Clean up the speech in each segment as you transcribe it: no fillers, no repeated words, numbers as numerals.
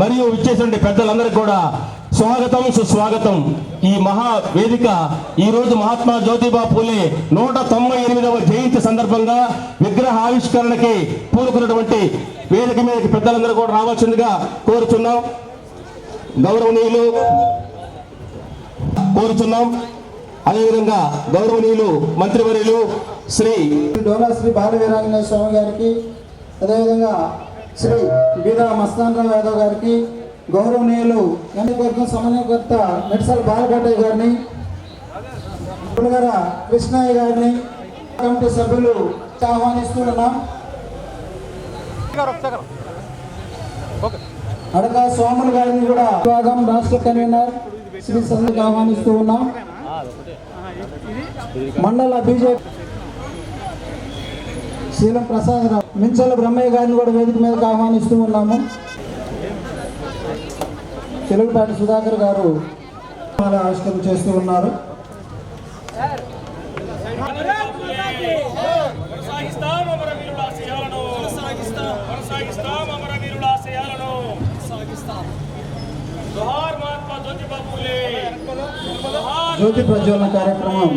మరియు ఇచ్చేటువంటి పెద్దలందరికీ కూడా స్వాగతం సుస్వాగతం. ఈ మహా వేదిక ఈ రోజు మహాత్మా జ్యోతిబా పూలే 198వ జయంతి సందర్భంగా విగ్రహ ఆవిష్కరణకి పూనుకున్నటువంటి వేదిక మీదకి పెద్దలందరూ కూడా రావాల్సిందిగా కోరుచున్నాం. గౌరవనీయులు కోరుచున్నాం. అదేవిధంగా గౌరవనీయులు మంత్రివర్యులు శ్రీ బాల వీరాంజనేయ స్వామి గారికి, అదేవిధంగా శ్రీ బీదా మస్తానరావు యాదవ్ గారికి, గౌరవనీయులు ఎన్నికవర్గం సమన్వయకర్త మెడ్సల్ బాలకోటయ్య గారిని, పులగర కృష్ణయ్య గారిని, కమిటీ సభ్యులు ఆహ్వానిస్తున్నాం. అడక సోములు గారిని కూడా విభాగం రాష్ట్ర కన్వీనర్ శ్రీ సందుకు ఆహ్వానిస్తూ ఉన్నాం. మండల బీజేపీ శీలం ప్రసాద్ రావు, మించల బ్రహ్మయ్య గారిని కూడా వేదిక మీదకి ఆహ్వానిస్తూ ఉన్నాము. తెలుగుపాటి సుధాకర్ గారు ఆవిష్కరణ చేస్తూ ఉన్నారు. జ్యోతి ప్రజ్వలన కార్యక్రమం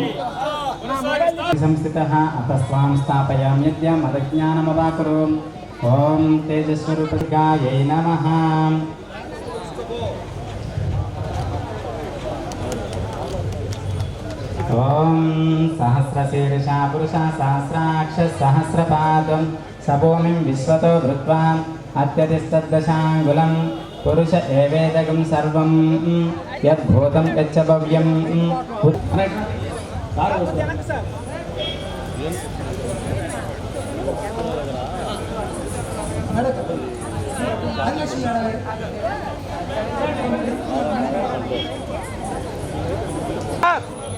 సంస్థితః అతస్వాం స్థాపయామి యద్యం మదజ్ఞానమవాకురు. ఓం తేజస్వరూపగాయై నమః. ఓం సహస్రశీర్షా పురుష సహస్రాక్ష సహస్రపాదం సభూమిం విశ్వతో భృత్వా అత్యతిష్టదశాంగులం పురుష ఏవేదగం సర్వం యద్భూతం యచ్చ భవ్యం.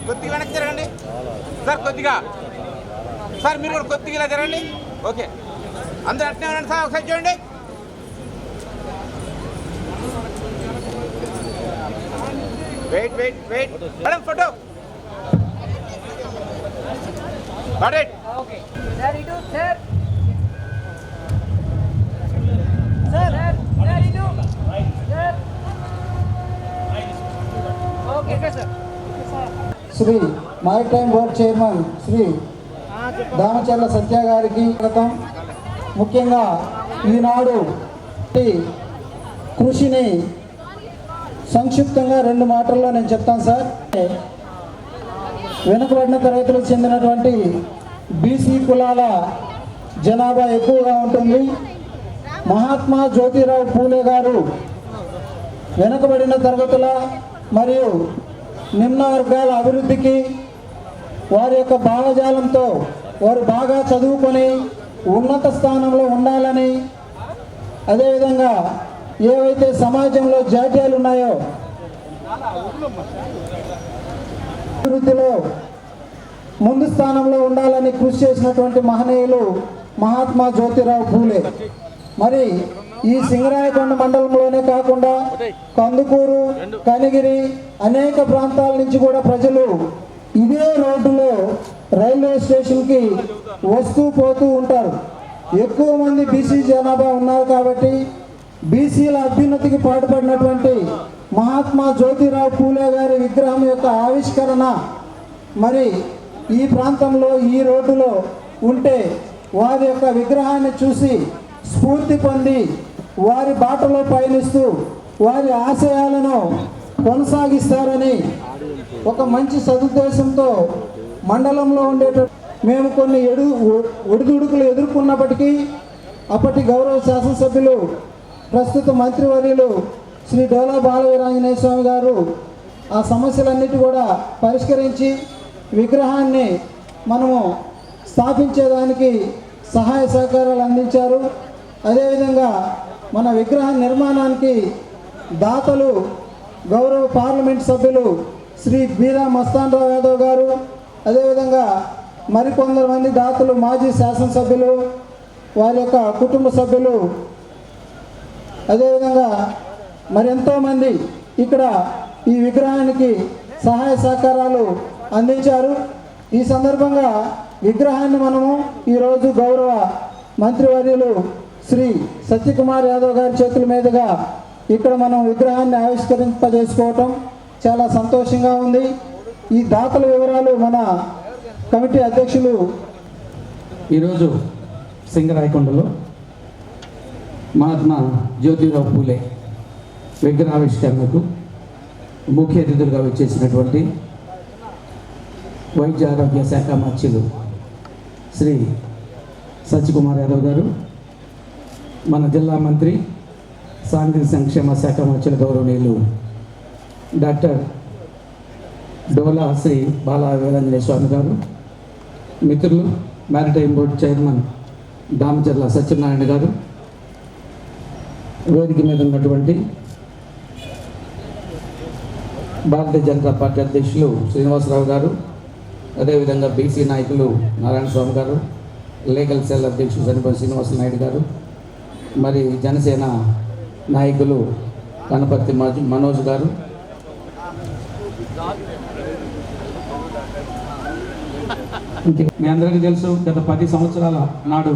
కొద్దిగా వెనక్కి జరగండి సార్, కొద్దిగా సార్ మీరు కూడా కొద్దిగా ఇలా జరగండి. ఓకే, అందరూ అట్నే ఉండండి సార్. ఒకసారి చూడండి. Wait wait wait madam, photo got it. Okay sir, ఇటు సార్ సార్ సార్ ఇటు sir. Okay sir. Shri maritime board chairman Shri Damacharla Satya గారికి స్వాగతం. ముఖ్యంగా ఈనాడు కృషిని సంక్షిప్తంగా 2 మాటల్లో నేను చెప్తాను సార్. వెనుకబడిన తరగతులకు చెందినటువంటి బీసీ కులాల జనాభా ఎక్కువగా ఉంటుంది. మహాత్మా జ్యోతిరావు పూలే గారు వెనుకబడిన తరగతుల మరియు నిమ్న వర్గాల అభివృద్ధికి వారి యొక్క భావజాలంతో వారు బాగా చదువుకొని ఉన్నత స్థానంలో ఉండాలని, అదేవిధంగా ఏవైతే సమాజంలో జాడ్యాలు ఉన్నాయో అభివృద్ధిలో ముందు స్థానంలో ఉండాలని కృషి చేసినటువంటి మహనీయులు మహాత్మా జ్యోతిరావు పూలే. మరి ఈ సింగరాయకొండ మండలంలోనే కాకుండా కందుకూరు, కనిగిరి అనేక ప్రాంతాల నుంచి కూడా ప్రజలు ఇదే రోడ్డులో రైల్వే స్టేషన్కి వస్తూ పోతూ ఉంటారు. ఎక్కువ మంది బీసీ జనాభా ఉన్నారు కాబట్టి బీసీల అభ్యున్నతికి పాటుపడినటువంటి మహాత్మా జ్యోతిరావు పూలే గారి విగ్రహం యొక్క ఆవిష్కరణ మరి ఈ ప్రాంతంలో ఈ రోడ్డులో ఉంటే వారి యొక్క విగ్రహాన్ని చూసి స్ఫూర్తి పొంది వారి బాటలో పయనిస్తూ వారి ఆశయాలను కొనసాగిస్తారని ఒక మంచి సదుద్దేశంతో మండలంలో ఉండేట మేము కొన్ని ఒడిదుడుకులు ఎదుర్కొన్నప్పటికీ అప్పటి గౌరవ శాసనసభ్యులు ప్రస్తుత మంత్రివర్యులు శ్రీ డోలా బాల వీరాంజనేయ స్వామి గారు ఆ సమస్యలన్నిటి కూడా పరిష్కరించి విగ్రహాన్ని మనము స్థాపించేదానికి సహాయ సహకారాలు అందించారు. అదేవిధంగా మన విగ్రహ నిర్మాణానికి దాతలు గౌరవ పార్లమెంట్ సభ్యులు శ్రీ బీదా మస్తానరావు యాదవ్ గారు, అదేవిధంగా మరికొందరు మంది దాతలు మాజీ శాసనసభ్యులు, వారి యొక్క కుటుంబ సభ్యులు, అదేవిధంగా మరెంతోమంది ఇక్కడ ఈ విగ్రహానికి సహాయ సహకారాలు అందించారు. ఈ సందర్భంగా విగ్రహాన్ని మనము ఈరోజు గౌరవ మంత్రివర్యులు శ్రీ సత్యకుమార్ యాదవ్ గారి చేతుల మీదుగా ఇక్కడ మనం విగ్రహాన్ని ఆవిష్కరింపజేసుకోవటం చాలా సంతోషంగా ఉంది. ఈ దాతల వివరాలు మన కమిటీ అధ్యక్షులు ఈరోజు సింగరాయకొండలో మహాత్మా జ్యోతిరావు పూలే విగ్రహావిష్కరణకు ముఖ్య అతిథులుగా వచ్చేసినటువంటి వైద్య ఆరోగ్య శాఖ మంత్రులు శ్రీ సత్యకుమార్ యాదవ్ గారు, మన జిల్లా మంత్రి సాంఘిక సంక్షేమ శాఖ మంత్రులు గౌరవనీయులు డాక్టర్ డోలా శ్రీ బాలా వీరాంజనేయ స్వామి గారు, మిత్రులు maritime board chairman Damacharla Satyanarayana గారు, వేదిక మీద ఉన్నటువంటి భారతీయ జనతా పార్టీ అధ్యక్షులు శ్రీనివాసరావు గారు, అదేవిధంగా బీసీ నాయకులు నారాయణ స్వామి గారు, లీగల్ సెల్ అధ్యక్షులు సనిపల్లి శ్రీనివాస నాయుడు గారు, మరి జనసేన నాయకులు కనపర్తి మనోజ్ గారు, మీ అందరికీ తెలుసు గత 10 సంవత్సరాల నాడు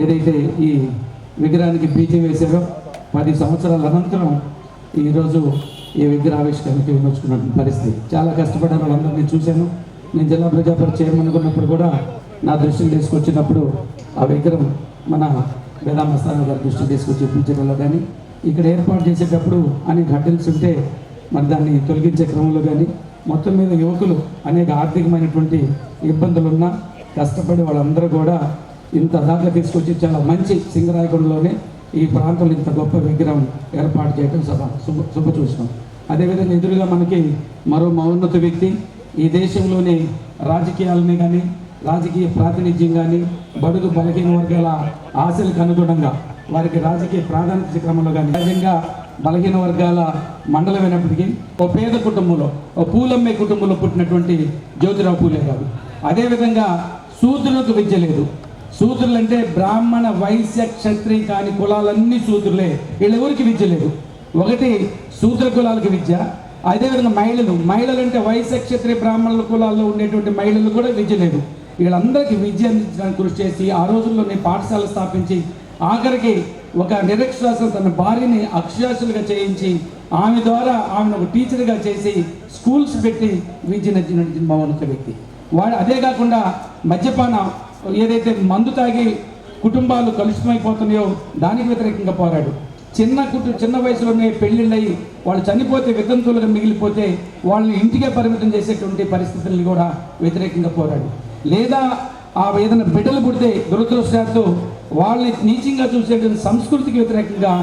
ఏదైతే ఈ విగ్రహానికి బీజం వేశారో 10 సంవత్సరాల అనంతరం ఈరోజు ఈ విగ్రహావిష్కరణకి విమర్చుకున్న పరిస్థితి. చాలా కష్టపడ్డారు, వాళ్ళందరినీ చూశాను. నేను జిల్లా ప్రజాపరిషత్ చైర్మన్ ఉన్నప్పుడు కూడా నా దృష్టికి తీసుకొచ్చినప్పుడు ఆ విగ్రహం మన వేదామస్థానం గారి దృష్టికి తీసుకొచ్చి చూపించడంలో కానీ, ఇక్కడ ఏర్పాటు చేసేటప్పుడు అనేక హడ్డల్స్ ఉంటే మరి దాన్ని తొలగించే క్రమంలో కానీ, మొత్తం మీద యువకులు అనేక ఆర్థికమైనటువంటి ఇబ్బందులున్నా కష్టపడి వాళ్ళందరూ కూడా ఇంత దాకా తీసుకొచ్చి చాలా మంచి సింగరాయకొండలోనే ఈ ప్రాంతంలో ఇంత గొప్ప విగ్రహం ఏర్పాటు చేయడం శుభ చూసినాం. అదేవిధంగా ఎదురుగా మనకి మరో మౌన్నత వ్యక్తి, ఈ దేశంలోని రాజకీయాలని కానీ రాజకీయ ప్రాతినిధ్యం కానీ బడుగు బలహీన వర్గాల ఆశలకు అనుగుణంగా వారికి రాజకీయ ప్రాధాన్యత క్రమంలో కానీ సహజంగా బలహీన వర్గాల మండలమైనప్పటికీ ఓ పేద కుటుంబంలో ఓ పూలమ్మే కుటుంబంలో పుట్టినటువంటి జ్యోతిరావు పూలే గారు. అదేవిధంగా శూద్రులకు విద్య లేదు. శూద్రులు అంటే బ్రాహ్మణ వైశ్య క్షత్రియ కాని కులాలన్నీ శూద్రులే, వీళ్ళెవరికి విద్య లేదు. ఒకటి శూద్ర కులాలకు విద్య, అదేవిధంగా మహిళలు అంటే వైశ్య క్షత్రియ బ్రాహ్మణుల కులాల్లో ఉండేటువంటి మహిళలు కూడా విద్య లేదు. వీళ్ళందరికీ విద్య అందించడానికి కృషి చేసి ఆ రోజుల్లోనే పాఠశాల స్థాపించి ఆఖరికి ఒక నిరక్షరాస్యులు తన భార్యని అక్షరాస్యులుగా చేయించి ఆమె ద్వారా ఆమెను ఒక టీచర్గా చేసి స్కూల్స్ పెట్టి విద్యను మౌనక వ్యక్తి వాడు. అదే కాకుండా మద్యపానం ఏదైతే మందు తాగి కుటుంబాలు కలుషితమైపోతున్నాయో దానికి వ్యతిరేకంగా పోరాడు. చిన్న వయసులోనే పెళ్ళిళ్ళయి వాళ్ళు చనిపోతే వితంతువులుగా మిగిలిపోతే వాళ్ళని ఇంటికే పరిమితం చేసేటువంటి పరిస్థితుల్ని కూడా వ్యతిరేకంగా పోరాడు. లేదా ఆ ఏదైనా బిడ్డలు పుడితే దురదృష్టంతో వాళ్ళని నీచంగా చూసేటువంటి సంస్కృతికి వ్యతిరేకంగా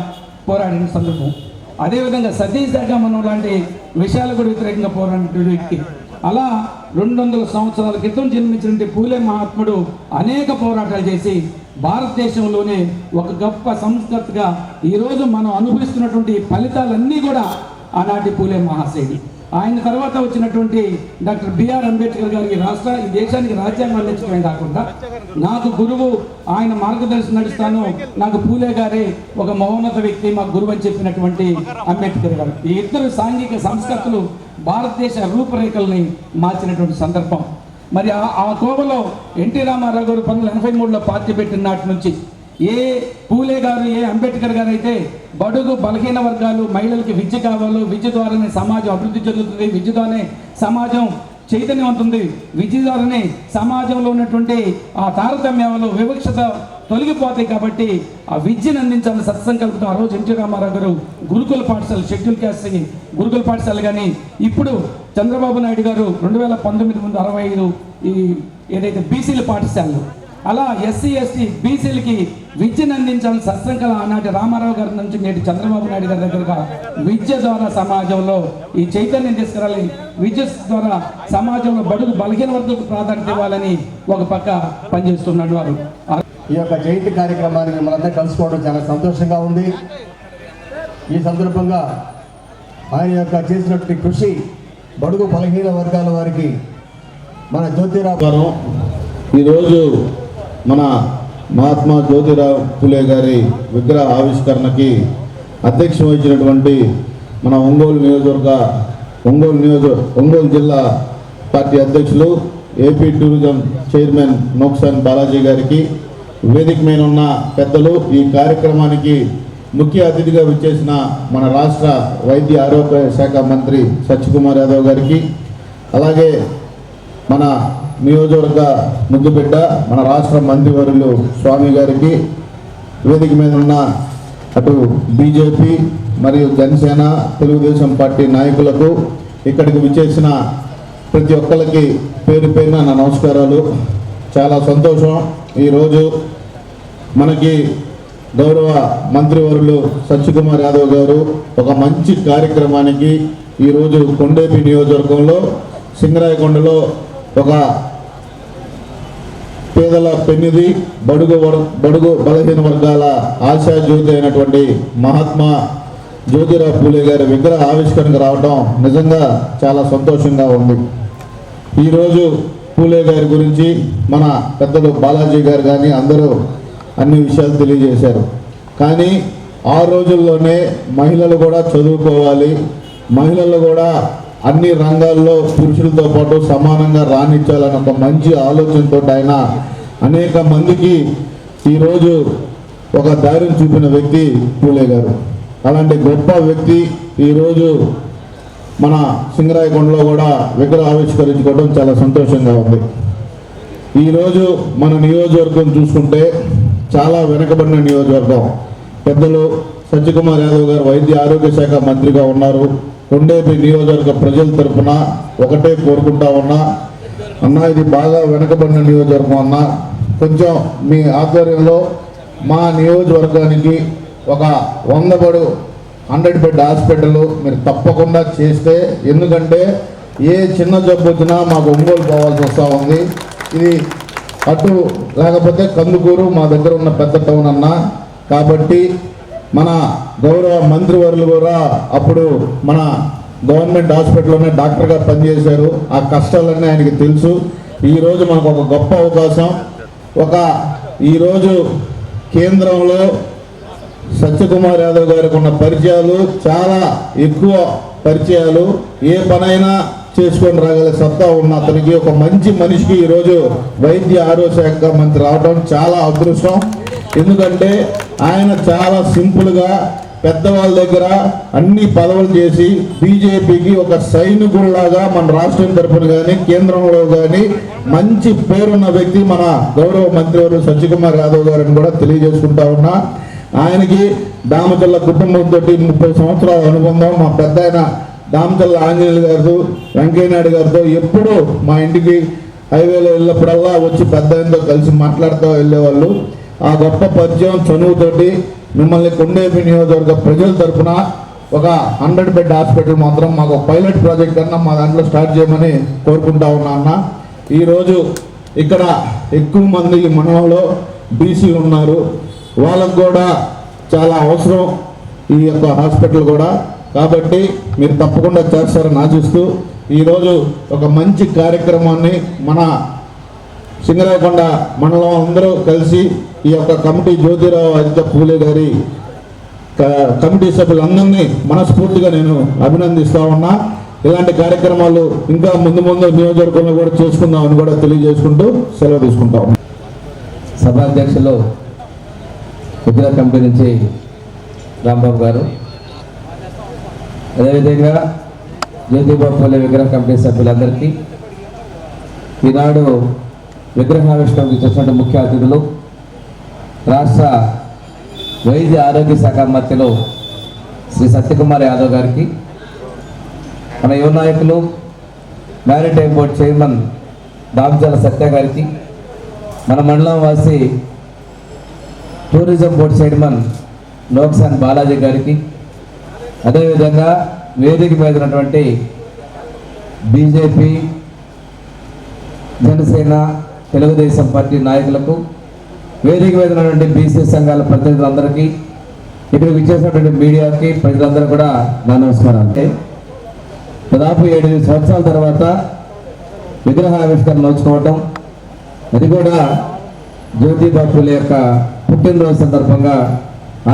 పోరాడిన సందర్భం. అదేవిధంగా సతీసాగమనం లాంటి విషయాలు కూడా వ్యతిరేకంగా పోరాడిన వ్యక్తి. అలా 200 సంవత్సరాల క్రితం జన్మించినటువంటి పూలే మహాత్ముడు అనేక పోరాటాలు చేసి భారతదేశంలోనే ఒక గొప్ప సంస్కృతిగా ఈరోజు మనం అనుభవిస్తున్నటువంటి ఫలితాలన్నీ కూడా ఆనాటి పూలే మహాశయుడు. ఆయన తర్వాత వచ్చినటువంటి డాక్టర్ బిఆర్ అంబేద్కర్ గారికి ఈ దేశానికి రాజ్యాంగం అందించడమే కాకుండా నాకు గురువు ఆయన మార్గదర్శనం నడుస్తాను, నాకు పూలే గారే ఒక మౌనత వ్యక్తి మా గురువు అని చెప్పినటువంటి అంబేద్కర్ గారు. ఈ ఇద్దరు సాంఘిక సంస్కర్తలు భారతదేశ రూపురేఖల్ని మార్చినటువంటి సందర్భం. మరి ఆ కోవలో ఎన్టీ రామారావు గారు 1983లో పార్టీ పెట్టిన నాటి నుంచి ఏ పూలే గారు ఏ అంబేద్కర్ గారు అయితే బడుగు బలహీన వర్గాలు మహిళలకి విద్య కావాలో, విద్య ద్వారానే సమాజం అభివృద్ధి చెందుతుంది, విద్య ద్వారానే సమాజం చైతన్యవంతుంది, విద్య ద్వారానే సమాజంలో ఉన్నటువంటి ఆ తారతమ్యాలు వివక్షత తొలగిపోతాయి. కాబట్టి ఆ విద్యను అందించాలని సత్సంకల్పంతో ఆ రోజు ఎన్టీ రామారావు గారు గురుకుల పాఠశాల షెడ్యూల్ క్యాస్ట్ గురుకుల పాఠశాల కానీ, ఇప్పుడు చంద్రబాబు నాయుడు గారు 2019 ముందు 65 ఈ ఏదైతే బీసీల పాఠశాలలు, అలా ఎస్సీ ఎస్టీ బీసీలకి విద్యను అందించాలని సత్సంకల్పం ఆనాటి రామారావు గారి నుంచి నేటి చంద్రబాబు నాయుడు గారి దగ్గరగా విద్య ద్వారా సమాజంలో ఈ చైతన్యం తీసుకురాలి, విద్య ద్వారా సమాజంలో బడుగు బలహీన వర్గాలకు ప్రాధాన్యత ఇవ్వాలని ఒక పక్క పనిచేస్తున్నాడు వారు. ఈ యొక్క జయంతి కార్యక్రమాన్ని మనంతా కలుసుకోవడం చాలా సంతోషంగా ఉంది. ఈ సందర్భంగా ఆయన యొక్క చేసినటువంటి కృషి బడుగు బలహీన వర్గాల వారికి మన జ్యోతిరావు గారు ఈరోజు మన మహాత్మా జ్యోతిరావు పూలే గారి విగ్రహ ఆవిష్కరణకి అధ్యక్షం వహించినటువంటి మన ఒంగోలు నియోజకవర్గ ఒంగోలు జిల్లా పార్టీ అధ్యక్షులు ఏపీ టూరిజం చైర్మన్ నోక్సాన్ బాలాజీ గారికి, వేదిక మీద ఉన్న పెద్దలు, ఈ కార్యక్రమానికి ముఖ్య అతిథిగా విచ్చేసిన మన రాష్ట్ర వైద్య ఆరోగ్య శాఖ మంత్రి సత్యకుమార్ యాదవ్ గారికి, అలాగే మన నియోజకవర్గ ముద్దుబిడ్డ మన రాష్ట్ర మంత్రివర్యులు స్వామి గారికి, వేదిక మీద ఉన్న అటు బీజేపీ మరియు జనసేన తెలుగుదేశం పార్టీ నాయకులకు, ఇక్కడికి విచ్చేసిన ప్రతి ఒక్కరికి పేరు పేరున నా నమస్కారాలు. చాలా సంతోషం. ఈరోజు మనకి గౌరవ మంత్రివర్యులు సత్యకుమార్ యాదవ్ గారు ఒక మంచి కార్యక్రమానికి ఈరోజు కొండేపి నియోజకవర్గంలో సింగరాయకొండలో ఒక పేదల పెన్నిది, బడుగు బలహీన వర్గాల ఆశాజ్యోతి అయినటువంటి మహాత్మా జ్యోతిరావు పూలే గారి విగ్రహ ఆవిష్కరణకు రావడం నిజంగా చాలా సంతోషంగా ఉంది. ఈరోజు పూలే గారి గురించి మన పెద్దలు బాలాజీ గారు కానీ అందరూ అన్ని విషయాలు తెలియజేశారు. కానీ ఆ రోజుల్లోనే మహిళలు కూడా చదువుకోవాలి, మహిళలు కూడా అన్ని రంగాల్లో పురుషులతో పాటు సమానంగా రాణించాలన్న ఒక మంచి ఆలోచనతో ఆయన అనేక మందికి ఈరోజు ఒక ధైర్యం చూపిన వ్యక్తి పూలే గారు. అలాంటి గొప్ప వ్యక్తి ఈరోజు మన సింగరాయకొండలో కూడా విగ్రహ ఆవిష్కరించుకోవడం చాలా సంతోషంగా ఉంది. ఈరోజు మన నియోజకవర్గం చూసుకుంటే చాలా వెనకబడిన నియోజకవర్గం. పెద్దలు సత్యకుమార్ యాదవ్ గారు వైద్య ఆరోగ్య శాఖ మంత్రిగా ఉన్నారు. కొండేపి నియోజకవర్గ ప్రజల తరఫున ఒకటే కోరుకుంటా ఉన్నా, అన్నా ఇది బాగా వెనకబడిన నియోజకవర్గం అన్నా, కొంచెం మీ ఆధ్వర్యంలో మా నియోజకవర్గానికి ఒక 100 బెడ్ హాస్పిటల్ మీరు తప్పకుండా చేస్తే, ఎందుకంటే ఏ చిన్న జబ్బు వచ్చినా మాకు ఒంగోలు పోవాల్సి వస్తూ ఉంది. ఇది అటు లేకపోతే కందుకూరు మా దగ్గర ఉన్న పెద్ద టౌన్ అన్న. కాబట్టి మన గౌరవ మంత్రివర్యులు కూడా అప్పుడు మన గవర్నమెంట్ హాస్పిటల్లోనే డాక్టర్గా పనిచేశారు. ఆ కష్టాలన్నీ ఆయనకి తెలుసు. ఈరోజు మనకు ఒక గొప్ప అవకాశం. ఈరోజు కేంద్రంలో సత్యకుమార్ యాదవ్ గారికి ఉన్న పరిచయాలు చాలా ఎక్కువ పరిచయాలు. ఏ పనైనా చేసుకొని రాగల సత్తా ఉన్న అతనికి, ఒక మంచి మనిషికి ఈరోజు వైద్య ఆరోగ్య శాఖ మంత్రి రావడం చాలా అదృష్టం. ఎందుకంటే ఆయన చాలా సింపుల్గా పెద్దవాళ్ళ దగ్గర అన్ని పదవులు చేసి బీజేపీకి ఒక సైనికుడిలాగా మన రాష్ట్రం తరఫున కానీ కేంద్రంలో కానీ మంచి పేరున్న వ్యక్తి మన గౌరవ మంత్రివర్యులు సత్యకుమార్ యాదవ్ గారిని కూడా తెలియజేసుకుంటా ఉన్నా. ఆయనకి దామచల్ల కుటుంబంతో 30 సంవత్సరాల అనుబంధం. మా పెద్ద ఆయన దామచల్ల ఆంజనేయులు గారు, వెంకయ్య నాయుడు గారితో ఎప్పుడూ మా ఇంటికి హైవేలో వెళ్ళినప్పుడల్లా వచ్చి పెద్ద ఆయనతో కలిసి మాట్లాడుతూ వెళ్ళేవాళ్ళు. ఆ గొప్ప పరిచయం చనువుతోటి మిమ్మల్ని కొండేపి నియోజకవర్గ ప్రజల తరఫున ఒక 100 బెడ్ హాస్పిటల్ మాత్రం మాకు పైలట్ ప్రాజెక్ట్ కన్నా మా దాంట్లో స్టార్ట్ చేయమని కోరుకుంటా ఉన్నా అన్న. ఈరోజు ఇక్కడ ఎక్కువ మంది మనలో బీసీ ఉన్నారు, వాళ్ళకు కూడా చాలా అవసరం ఈ యొక్క హాస్పిటల్ కూడా. కాబట్టి మీరు తప్పకుండా చేస్తారని ఆశిస్తూ ఈరోజు ఒక మంచి కార్యక్రమాన్ని మన సింగరాయకొండ మండలం అందరూ కలిసి ఈ యొక్క కమిటీ జ్యోతిరావు ఆదిత్య పూలే గారి కమిటీ సభ్యులందరినీ మనస్ఫూర్తిగా నేను అభినందిస్తా ఉన్నా. ఇలాంటి కార్యక్రమాలు ఇంకా ముందు నియోజకవర్గంలో కూడా చేసుకుందామని కూడా తెలియజేసుకుంటూ సెలవు తీసుకుంటాం. సభాధ్యక్షులు విగ్రహ కమిటీ నుంచి రాంబాబు గారు, అదేవిధంగా జ్యోతిబా పూలే విగ్రహ కమిటీ సభ్యులందరికీ, ఈనాడు విగ్రహావిష్కరణకు చేసినటువంటి ముఖ్య అతిథులు రాష్ట్ర వైద్య ఆరోగ్య శాఖ మంత్రులు శ్రీ సత్యకుమార్ యాదవ్ గారికి, మన యువ నాయకులు మ్యారిటైమ్ బోర్డు చైర్మన్ దామచల్ల సత్య గారికి, మన మండలం వాసి టూరిజం బోర్డు చైర్మన్ నోక్సాన్ బాలాజీ గారికి, అదేవిధంగా వేదిక మీద ఉన్నటువంటి బీజేపీ, జనసేన, తెలుగుదేశం పార్టీ నాయకులకు, వేదిక మీద ఉన్నటువంటి బీసీ సంఘాల ప్రతినిధులందరికీ, ఇక్కడికి విచ్చేసినటువంటి మీడియాకి, ప్రజలందరూ కూడా నా నమస్కారం. అంటే దాదాపు 7 సంవత్సరాల తర్వాత విగ్రహ ఆవిష్కరణ నోచుకోవటం, అది కూడా జ్యోతిబా పూలే యొక్క పుట్టినరోజు సందర్భంగా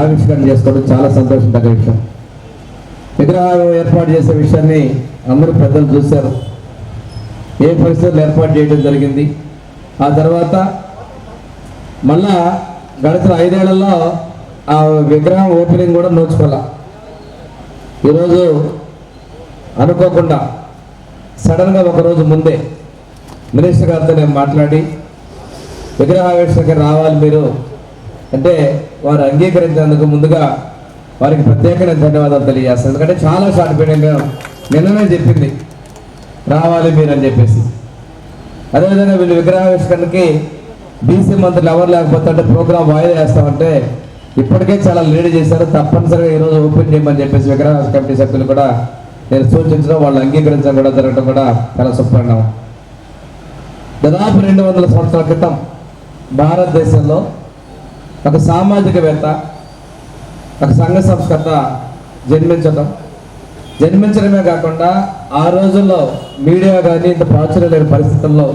ఆవిష్కరణ చేసుకోవడం చాలా సంతోషం తగ్గ విషయం. విగ్రహాలు ఏర్పాటు చేసే విషయాన్ని అందరూ పెద్దలు చూశారు. ఏ పరిస్థితుల్లో ఏర్పాటు చేయడం జరిగింది. ఆ తర్వాత మళ్ళా గడిచిన 5 ఏళ్లలో ఆ విగ్రహం ఓపెనింగ్ కూడా నోచుకోవాల. ఈరోజు అనుకోకుండా సడన్గా ఒకరోజు ముందే మినిస్టర్ గారితో నేను మాట్లాడి విగ్రహావిష్కరణకి రావాలి మీరు అంటే వారు అంగీకరించేందుకు ముందుగా వారికి ప్రత్యేకమైన ధన్యవాదాలు తెలియజేస్తాను. ఎందుకంటే చాలా షార్ట్ పీరియడ్ నిన్ననే చెప్పింది రావాలి మీరు అని చెప్పేసి. అదేవిధంగా వీళ్ళు విగ్రహావిష్కరణకి బీసీ మంత్రులు ఎవరు లేకపోతే అంటే ప్రోగ్రాం వాయిదా వేస్తామంటే ఇప్పటికే చాలా లీడ్ చేశారు. తప్పనిసరిగా ఈరోజు ఓపెన్ చేయమని చెప్పేసి విగ్రహ కమిటీ సభ్యులు కూడా నేను సూచించడం, వాళ్ళు అంగీకరించడం కూడా జరగడం కూడా చాలా సుపరిణామం. దాదాపు 200 సంవత్సరాల క్రితం భారతదేశంలో ఒక సామాజికవేత్త, ఒక సంఘ సంస్కర్త జన్మించడమే కాకుండా ఆ రోజుల్లో మీడియా కానీ ఇంత ప్రాచుర్యం లేని పరిస్థితుల్లో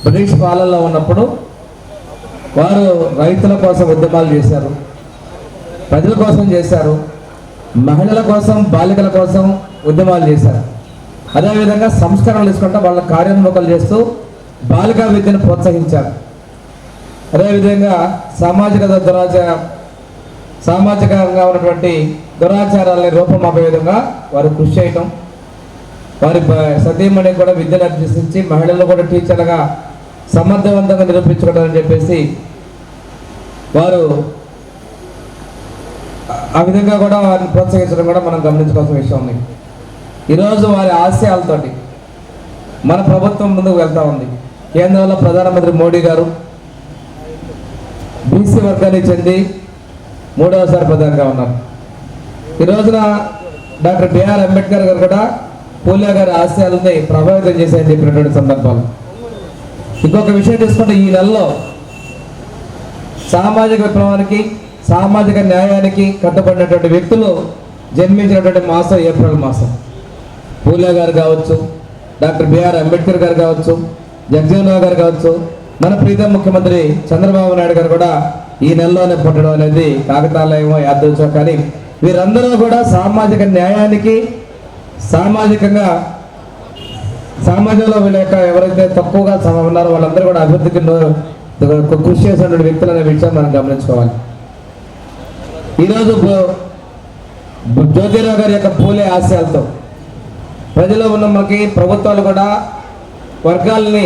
బ్రిటిష్ పాలనలో ఉన్నప్పుడు వారు రైతుల కోసం ఉద్యమాలు చేశారు, ప్రజల కోసం చేశారు, మహిళల కోసం, బాలికల కోసం ఉద్యమాలు చేశారు. అదేవిధంగా సంస్కరణలు తీసుకుంటూ వాళ్ళ కార్యోన్ముఖాలు చేస్తూ బాలికా విద్యను ప్రోత్సహించారు. అదేవిధంగా సామాజికంగా ఉన్నటువంటి దురాచారాలని రూపమాపే విధంగా వారు కృషి చేయటం, వారి సతీమణి కూడా విద్యను అభ్యసించి మహిళలు కూడా టీచర్లుగా సమర్థవంతంగా నిరూపించుకోవడం అని చెప్పేసి వారు ఆ విధంగా కూడా వారిని ప్రోత్సహించడం కూడా మనం గమనించుకోవాల్సిన విషయం ఉంది. ఈరోజు వారి ఆశయాలతోటి మన ప్రభుత్వం ముందుకు వెళ్తూ ఉంది. కేంద్రంలో ప్రధానమంత్రి మోడీ గారు బీసీ వర్గానికి చెంది 3వసారి ప్రధానిగా ఉన్నారు. ఈ రోజున డాక్టర్ బిఆర్ అంబేద్కర్ గారు కూడా పూలే గారి ఆశయాలని ప్రభావితం చేశాయని చెప్పినటువంటి సందర్భాలు. ఇంకొక విషయం తీసుకుంటే ఈ నెలలో సామాజిక విప్లవానికి, సామాజిక న్యాయానికి కట్టుబడినటువంటి వ్యక్తులు జన్మించినటువంటి మాసం ఏప్రిల్ మాసం. పూలే గారు కావచ్చు, డాక్టర్ బిఆర్ అంబేద్కర్ గారు కావచ్చు, జగజీవన్ గారు కావచ్చు, మన ప్రీతం ముఖ్యమంత్రి చంద్రబాబు నాయుడు గారు కూడా ఈ నెలలోనే పుట్టడం అనేది కాకతాళీయమో యాదృచ్ఛికమో, కానీ వీరందరూ కూడా సామాజిక న్యాయానికి, సమాజంలో వీళ్ళ యొక్క ఎవరైతే తక్కువగా ఉన్నారో వాళ్ళందరూ కూడా అభివృద్ధికి కృషి చేసినటువంటి వ్యక్తులు అనే విషయం మనం గమనించుకోవాలి. ఈరోజు జ్యోతిరావు గారి యొక్క పూలే ఆశయాలతో ప్రజలు ఉన్న మనకి ప్రభుత్వాలు కూడా వర్గాలని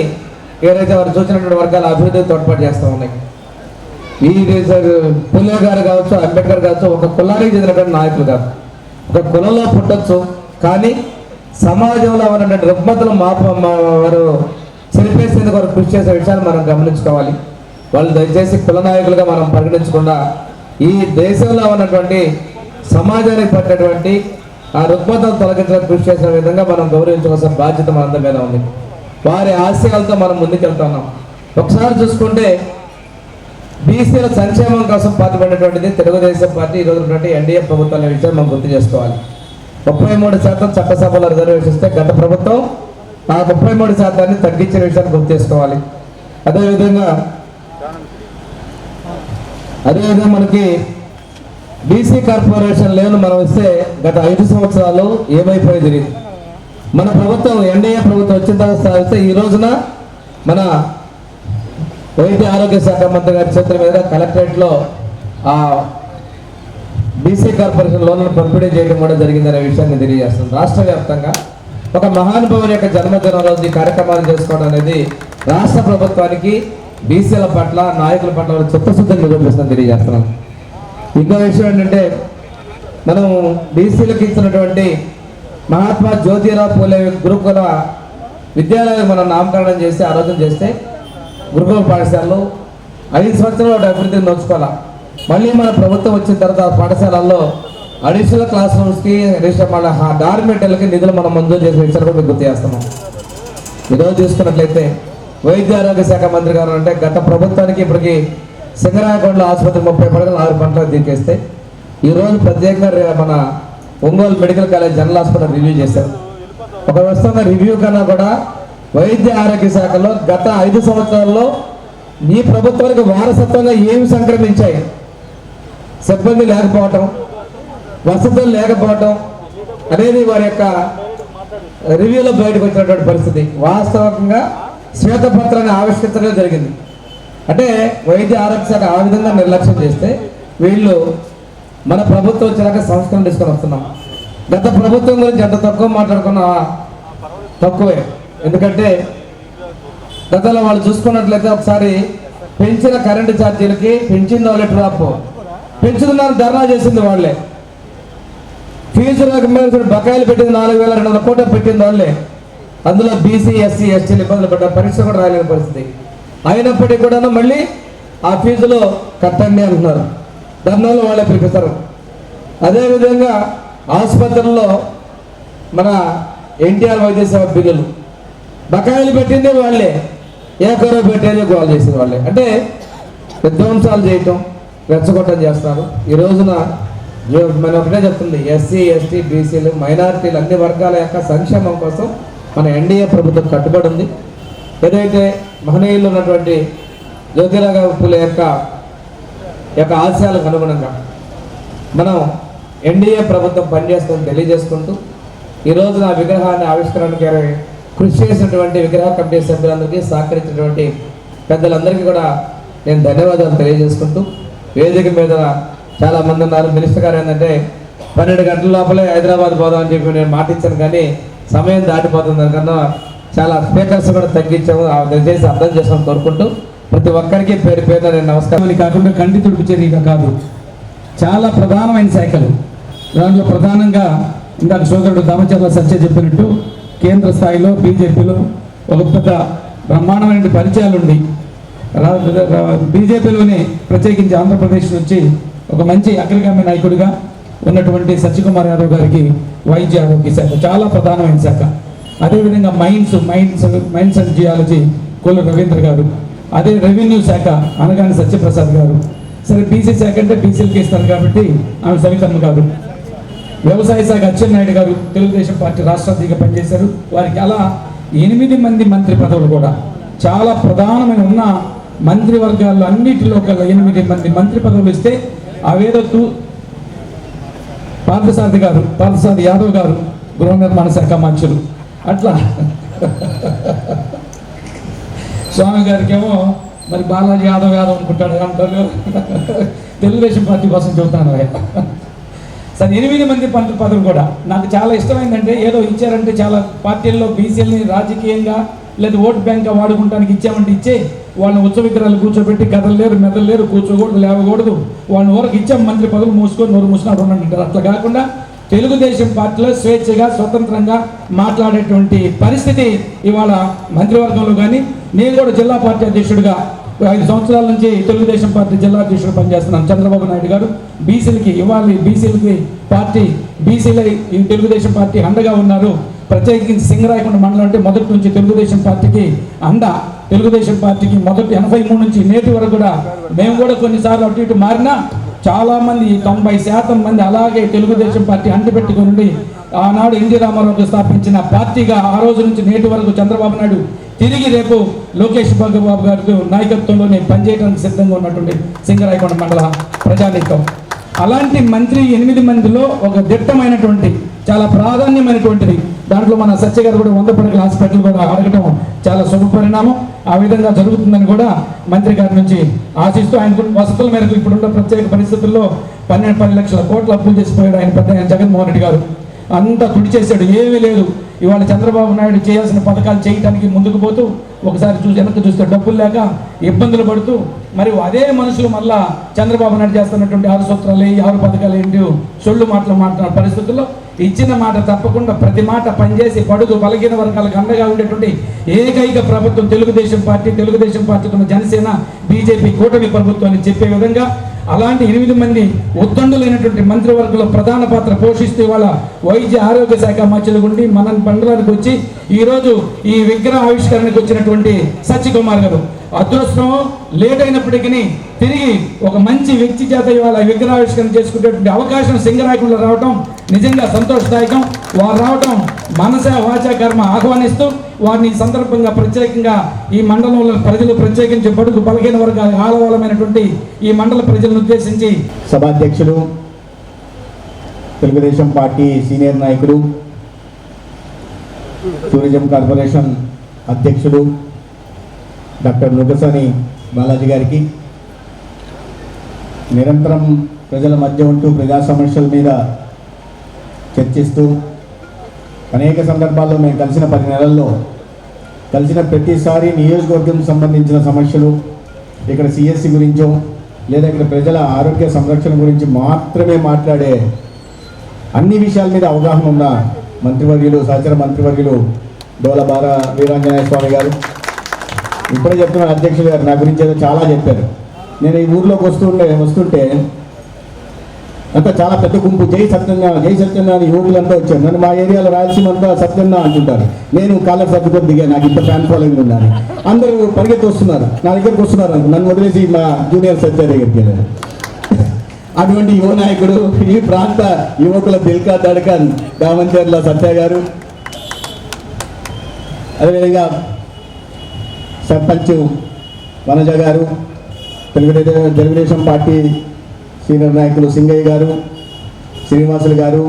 ఏదైతే వారు చూసినటువంటి వర్గాల అభివృద్ధికి తోడ్పాటు చేస్తూ ఉన్నాయి. ఈ పూలే గారు కావచ్చు, అంబేద్కర్ కావచ్చు, ఒక కులానికి చెందినటువంటి నాయకులు కాదు. ఒక కులంలో పుట్టచ్చు, కానీ సమాజంలో ఉన్నటువంటి రుగ్మతలు వారు చెరిపేసేందుకు వారు కృషి చేసే విషయాన్ని మనం గమనించుకోవాలి. వాళ్ళు దయచేసి కుల నాయకులుగా మనం పరిగణించకుండా ఈ దేశంలో ఉన్నటువంటి సమాజానికి పట్టినటువంటి ఆ రుగ్మతలు తొలగించడానికి కృషి చేసిన విధంగా మనం గౌరవించవలసిన బాధ్యత మనందరి మీద ఉంది. వారి ఆశయాలతో మనం ముందుకెళ్తున్నాం. ఒకసారి చూసుకుంటే బీసీల సంక్షేమం కోసం పాటుపడినటువంటిది తెలుగుదేశం పార్టీ, ఈరోజు ఎన్డీఏ ప్రభుత్వం అనే విషయం మనం గుర్తు చేసుకోవాలి. 33% చట్టసభలో రిజర్వేషన్ ఇస్తే గత ప్రభుత్వం ఆ 33% తగ్గించిన విషయాన్ని గుర్తు చేసుకోవాలి. అదేవిధంగా మనకి బీసీ కార్పొరేషన్ లేను మనం ఇస్తే గత 5 సంవత్సరాలు ఏమైపోయి జరిగింది. మన ప్రభుత్వం ఎన్డీఏ ప్రభుత్వం వచ్చిన తర్వాత ఈ రోజున మన వైద్య ఆరోగ్య శాఖ మంత్రి గారి చేతుల మీద కలెక్టరేట్లో ఆ బీసీ కార్పొరేషన్ లోన్లను పంపిణీ చేయడం కూడా జరిగిందనే విషయాన్ని తెలియజేస్తుంది. రాష్ట్ర వ్యాప్తంగా ఒక మహానుభావుని యొక్క జన్మదిన రోజు ఈ కార్యక్రమాలు చేసుకోవడం అనేది రాష్ట్ర ప్రభుత్వానికి బీసీల పట్ల, నాయకుల పట్ల చిత్తశుద్ధిని నిరూపిస్తుందని తెలియజేస్తున్నాం. ఇంకో విషయం ఏంటంటే మనం బీసీలకు ఇచ్చినటువంటి మహాత్మా జ్యోతిరావు పూలే గురుకుల విద్యాలయం మనం నామకరణం చేసి ఆలోచన చేస్తే గురుకుల పాఠశాలలో 5 సంవత్సరాలు అభివృద్ధిని నోచుకోవాలి. మళ్ళీ మన ప్రభుత్వం వచ్చిన తర్వాత పాఠశాలల్లో అడిషనల్ క్లాస్ రూమ్స్కి, మళ్ళీ డార్మెటర్లకి నిధులు మనం మంజూరు చేసే విషయాలు కూడా గుర్తు చేస్తున్నాం. ఈరోజు చూసుకున్నట్లయితే వైద్య ఆరోగ్య శాఖ మంత్రి గారు అంటే గత ప్రభుత్వానికి ఇప్పటికి సింగరాయకొండలో ఆసుపత్రి 30 పడకలు 6 పంటలు దిక్కేస్తే ఈరోజు ప్రత్యేకంగా మన Ongole medical college general hospital review చేశారు. ఒక వస్తున్న రివ్యూ కన్నా కూడా వైద్య ఆరోగ్య శాఖలో గత 5 సంవత్సరాల్లో ఈ ప్రభుత్వానికి వారసత్వంగా ఏమి సంక్రమించాయి, సిబ్బంది లేకపోవటం, వసతులు లేకపోవటం, అనేది వారి యొక్క రివ్యూలో బయటకు వచ్చినటువంటి పరిస్థితి. వాస్తవంగా శ్వేతపత్రాన్ని ఆవిష్కరించడం జరిగింది. అంటే వైద్య ఆరోగ్య శాఖ ఆ విధంగా నిర్లక్ష్యం చేస్తే వీళ్ళు మన ప్రభుత్వం వచ్చాక సంస్కరణ తీసుకొని వస్తున్నాం. గత ప్రభుత్వం గురించి ఎంత తక్కువ మాట్లాడుకున్నా తక్కువే. ఎందుకంటే గతంలో వాళ్ళు చూసుకున్నట్లయితే ఒకసారి పెంచిన కరెంటు ఛార్జీలకి పెంచింది వాళ్ళే డ్రాప్, పెంచుతున్నారు ధర్నా చేసింది వాళ్ళే. ఫీజులకు మీద బకాయిలు పెట్టింది 4,200 కోట్లు పెట్టింది వాళ్ళే. అందులో బీసీ ఎస్సీ ఎస్టీలు ఇబ్బందులు పడ్డ పరీక్ష కూడా రాలేని పరిస్థితి. అయినప్పటికీ కూడా మళ్ళీ ఆ ఫీజులో కట్టండి అంటున్నారు. ధర్నాలు వాళ్ళే పిలిపిస్తారు. అదేవిధంగా ఆసుపత్రుల్లో మన ఎన్టీఆర్ వైద్య సేవ బిల్లులు బకాయిలు పెట్టింది వాళ్ళే, ఏకరో పెట్టేది గోల్ చేసేది వాళ్ళే. అంటే విధ్వంసాలు చేయటం, రెచ్చగొట్టం చేస్తున్నారు. ఈ రోజున మనం ఒకటే చెప్తుంది, ఎస్సీ ఎస్టీ బీసీలు మైనారిటీలు అన్ని వర్గాల యొక్క సంక్షేమం కోసం మన ఎన్డీఏ ప్రభుత్వం కట్టుబడి ఉంది. ఏదైతే మహనీయులు ఉన్నటువంటి జ్యోతిరావు పూలే యొక్క ఆశయాలకు అనుగుణంగా మనం ఎన్డీఏ ప్రభుత్వం పనిచేస్తుందని తెలియజేసుకుంటూ ఈ రోజున విగ్రహాన్ని ఆవిష్కరణకి కృషి చేసినటువంటి విగ్రహ కమిటీ సభ్యులందరికీ, సహకరించినటువంటి పెద్దలందరికీ కూడా నేను ధన్యవాదాలు తెలియజేసుకుంటూ, వేదిక మీద చాలా మంది ఉన్నారు. మినిస్టర్ గారు ఏంటంటే 12 గంటల లోపలే హైదరాబాద్ పోదామని చెప్పి నేను మాట ఇచ్చాను, కానీ సమయం దాటిపోతుంది. దానికన్నా చాలా స్పీకర్స్ కూడా తగ్గించాము. దయచేసి అర్థం చేసుకోని కోరుకుంటూ ప్రతి ఒక్కరికి పేరు పేరున నేను నమస్కారం. కాకుండా కంటి తుడుపు చర్యగా కాదు, చాలా ప్రధానమైన శాఖలు. దాంట్లో ప్రధానంగా ఇందాక సోదరుడు దామచర్ల సత్య చెప్పినట్టు కేంద్ర స్థాయిలో బీజేపీలో ఒక పెద్ద బ్రహ్మాండమైన పరిచయాలు ఉండి బీజేపీలోనే ప్రత్యేకించి ఆంధ్రప్రదేశ్ నుంచి ఒక మంచి అగ్రగామి నాయకుడిగా ఉన్నటువంటి సత్యకుమార్ యాదవ్ గారికి వైద్య ఆరోగ్య శాఖ చాలా ప్రధానమైన శాఖ. అదేవిధంగా మైన్స్ అండ్ జియాలజీ కోల రవీంద్ర గారు, అదే రెవెన్యూ శాఖ అనగాని సత్యప్రసాద్ గారు. సరే బీసీ శాఖ అంటే బీసీలకి ఇస్తారు కాబట్టి ఆమె సవితమ్మ గారు. వ్యవసాయ శాఖ అచ్చెన్నాయుడు గారు తెలుగుదేశం పార్టీ రాష్ట్ర అధ్యక్షుడిగా పనిచేశారు. వారికి అలా 8 మంది మంత్రి పదవులు కూడా చాలా ప్రధానమైన ఉన్న మంత్రివర్గాల్లో అన్నిటిలో ఒక 8 మంది మంత్రి పదవులు ఇస్తే అవేదో పార్థసారథి యాదవ్ గారు గృహ నిర్మాణ శాఖ మంత్రులు. అట్లా స్వామి గారికి ఏమో మరి బాలాజీ యాదవ్ అనుకుంటాడు అంటారు. తెలుగుదేశం పార్టీ కోసం చెబుతాను. సరే 8 మంది మంత్రి పదవులు కూడా నాకు చాలా ఇష్టమైందంటే, ఏదో ఇచ్చారంటే చాలా పార్టీల్లో బీసీలని రాజకీయంగా లేదా ఓటు బ్యాంక్గా వాడుకుంటానికి ఇచ్చామంటే ఇచ్చే వాళ్ళని ఉత్సవ విగ్రహాలు కూర్చోబెట్టి కదలలేరు మెదలలేరు, కూర్చోకూడదు లేవకూడదు, వాళ్ళని ఊరకు ఇచ్చాం మంత్రి పదవులు మూసుకొని నోరు మూసినారు ఉండంటారు. అట్లా కాకుండా తెలుగుదేశం పార్టీలో స్వేచ్ఛగా స్వతంత్రంగా మాట్లాడేటువంటి పరిస్థితి ఇవాళ మంత్రివర్గంలో. కానీ నేను కూడా జిల్లా పార్టీ అధ్యక్షుడిగా 5 సంవత్సరాల నుంచి తెలుగుదేశం పార్టీ జిల్లా అధ్యక్షుడు పనిచేస్తున్నాను. చంద్రబాబు నాయుడు గారు బీసీలకి ఇవ్వాలి, బీసీలకి పార్టీ బీసీలై తెలుగుదేశం పార్టీ అండగా ఉన్నారు. ప్రత్యేకించి సింగరాయకొండ మండలం అంటే మొదటి నుంచి తెలుగుదేశం పార్టీకి అండ. తెలుగుదేశం పార్టీకి మొదటి 83 నుంచి నేటి వరకు కూడా మేము కూడా కొన్నిసార్లు అటు ఇటు మారినా చాలామంది 90% మంది అలాగే తెలుగుదేశం పార్టీ అంటిపెట్టుకుని ఆనాడు ఎన్టీ రామారావు స్థాపించిన పార్టీగా ఆ రోజు నుంచి నేటి వరకు చంద్రబాబు నాయుడు తిరిగి రేపు లోకేష్ బాబు గారి నాయకత్వంలో నేను పనిచేయడానికి సిద్ధంగా ఉన్నటువంటి సింగరాయకొండ మండల ప్రజానీకం. అలాంటి మంత్రి 8 మందిలో ఒక దిట్టమైనటువంటి చాలా ప్రాధాన్యమైనటువంటిది. దాంట్లో మన సత్య గారు కూడా 100 పడకల హాస్పిటల్ కూడా అడగటం చాలా శుభ పరిణామం. ఆ విధంగా జరుగుతుందని కూడా మంత్రి గారి నుంచి ఆశిస్తూ ఆయన వసతుల మేరకు ఇప్పుడున్న ప్రత్యేక పరిస్థితుల్లో 12 లక్షల కోట్ల అప్పులు చేసిపోయాడు ఆయన జగన్మోహన్ రెడ్డి గారు. అంతా తుడి చేశాడు, ఏమీ లేదు. ఇవాళ చంద్రబాబు నాయుడు చేయాల్సిన పథకాలు చేయడానికి ముందుకు పోతూ ఒకసారి వెనక్కి చూస్తే డబ్బులు లేక ఇబ్బందులు పడుతూ మరి అదే మనుషులు మళ్ళా చంద్రబాబు నాయుడు చేస్తున్నటువంటి 6 సూత్రాలు 6 పథకాలు ఏంటి సొల్లు మాటలు మాట్లాడిన పరిస్థితుల్లో ఇచ్చిన మాట తప్పకుండా ప్రతి మాట పనిచేసి బడుగు బలహీన వర్గాలకు అండగా ఉండేటువంటి ఏకైక ప్రభుత్వం తెలుగుదేశం పార్టీతో జనసేన బీజేపీ కూటమి ప్రభుత్వం అని చెప్పే విధంగా అలాంటి 8 మంది ఉద్దండులైనటువంటి మంత్రివర్గంలో ప్రధాన పాత్ర పోషిస్తూ ఇవాళ వైద్య ఆరోగ్య శాఖ మధ్యలో ఉండి మన మండలానికి వచ్చి ఈరోజు ఈ విగ్రహ ఆవిష్కరణకు వచ్చినటువంటి సత్యకుమార్ గారు అదృష్టం లేట్ అయినప్పటికీ తిరిగి ఒక మంచి వ్యక్తి చేత ఇవాళ విగ్రహావిష్కరణ చేసుకునేటువంటి అవకాశం సింగరాయకొండలో రావటం నిజంగా సంతోషదాయకం. వారు రావటం మనస వాచ కర్మ ఆహ్వానిస్తూ వారిని ఈ సందర్భంగా ప్రత్యేకంగా ఈ మండలంలో ప్రజలు ప్రత్యేకించి బడుగు బలహీన వర్గాల ఆలవాలమైనటువంటి ఈ మండల ప్రజలను ఉద్దేశించి సభాధ్యక్షులు తెలుగుదేశం పార్టీ సీనియర్ నాయకులు, టూరిజం కార్పొరేషన్ అధ్యక్షుడు డాక్టర్ నుగసాని బాలాజీ గారికి, నిరంతరం ప్రజల మధ్య ఉంటూ ప్రజా సమస్యల మీద చర్చిస్తూ అనేక సందర్భాల్లో మేము కలిసిన 10 నెలల్లో కలిసిన ప్రతిసారి నియోజకవర్గం సంబంధించిన సమస్యలు, ఇక్కడ సిఎస్సి గురించో లేదా ఇక్కడ ప్రజల ఆరోగ్య సంరక్షణ గురించి మాత్రమే మాట్లాడే అన్ని విషయాల మీద అవగాహన ఉన్న మంత్రివర్యులు, సహచర మంత్రివర్యులు డోలబాల వీరాంజనేయ స్వామి గారు. ఇప్పుడే చెప్తున్న అధ్యక్షులు గారు నా గురించి ఏదో చాలా చెప్పారు. నేను ఈ ఊర్లోకి వస్తుంటే అంతా చాలా పెద్ద గుంపు జై సత్యనారాయణ అని యువకులంతా వచ్చారు. నన్ను మా ఏరియాలో రాయలసీమ అంతా సత్యనారాయణ అంటుంటారు. నేను కాలర్ సర్దుకొని దిగా, నాకు ఇంత ఫ్యాన్ ఫాలోయింగ్ ఉండాలి. అందరూ పరిగెత్తి వస్తున్నారు, నా దగ్గరికి వస్తున్నారు. నన్ను వదిలేసి మా జూనియర్ సత్య దగ్గరికి వెళ్ళారు. అటువంటి యువ నాయకుడు, ఈ ప్రాంత యువకుల దిల్కా దడకన్ దామంచర్ల సత్య గారు, అదేవిధంగా సర్పంచ్ వనజ గారు, తెలుగుదేశం పార్టీ సీనియర్ నాయకులు సింగయ్య గారు, శ్రీనివాసులు గారు,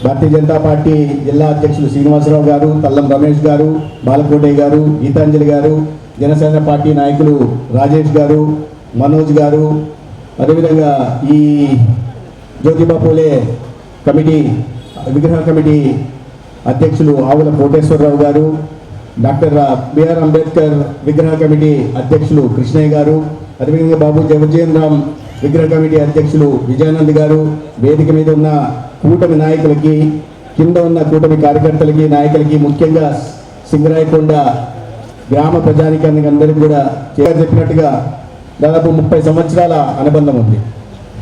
భారతీయ జనతా పార్టీ జిల్లా అధ్యక్షులు శ్రీనివాసరావు గారు, తల్లం రమేష్ గారు, బాలకోటయ్య గారు, గీతాంజలి గారు, జనసేన పార్టీ నాయకులు రాజేష్ గారు, మనోజ్ గారు, అదేవిధంగా ఈ జ్యోతిబా పూలే కమిటీ విగ్రహ కమిటీ అధ్యక్షులు ఆవుల కోటేశ్వరరావు గారు, డాక్టర్ బిఆర్ అంబేద్కర్ విగ్రహ కమిటీ అధ్యక్షులు కృష్ణయ్య గారు, అదేవిధంగా బాబు జగజీవన్ రామ్ విగ్రహ కమిటీ అధ్యక్షులు విజయానంద్ గారు, వేదిక మీద ఉన్న కూటమి నాయకులకి, కింద ఉన్న కూటమి కార్యకర్తలకి, నాయకులకి, ముఖ్యంగా సింగరాయకొండ గ్రామ ప్రజానికానికి అందరికీ కూడా చెప్పినట్టుగా దాదాపు 30 సంవత్సరాల అనుబంధం ఉంది.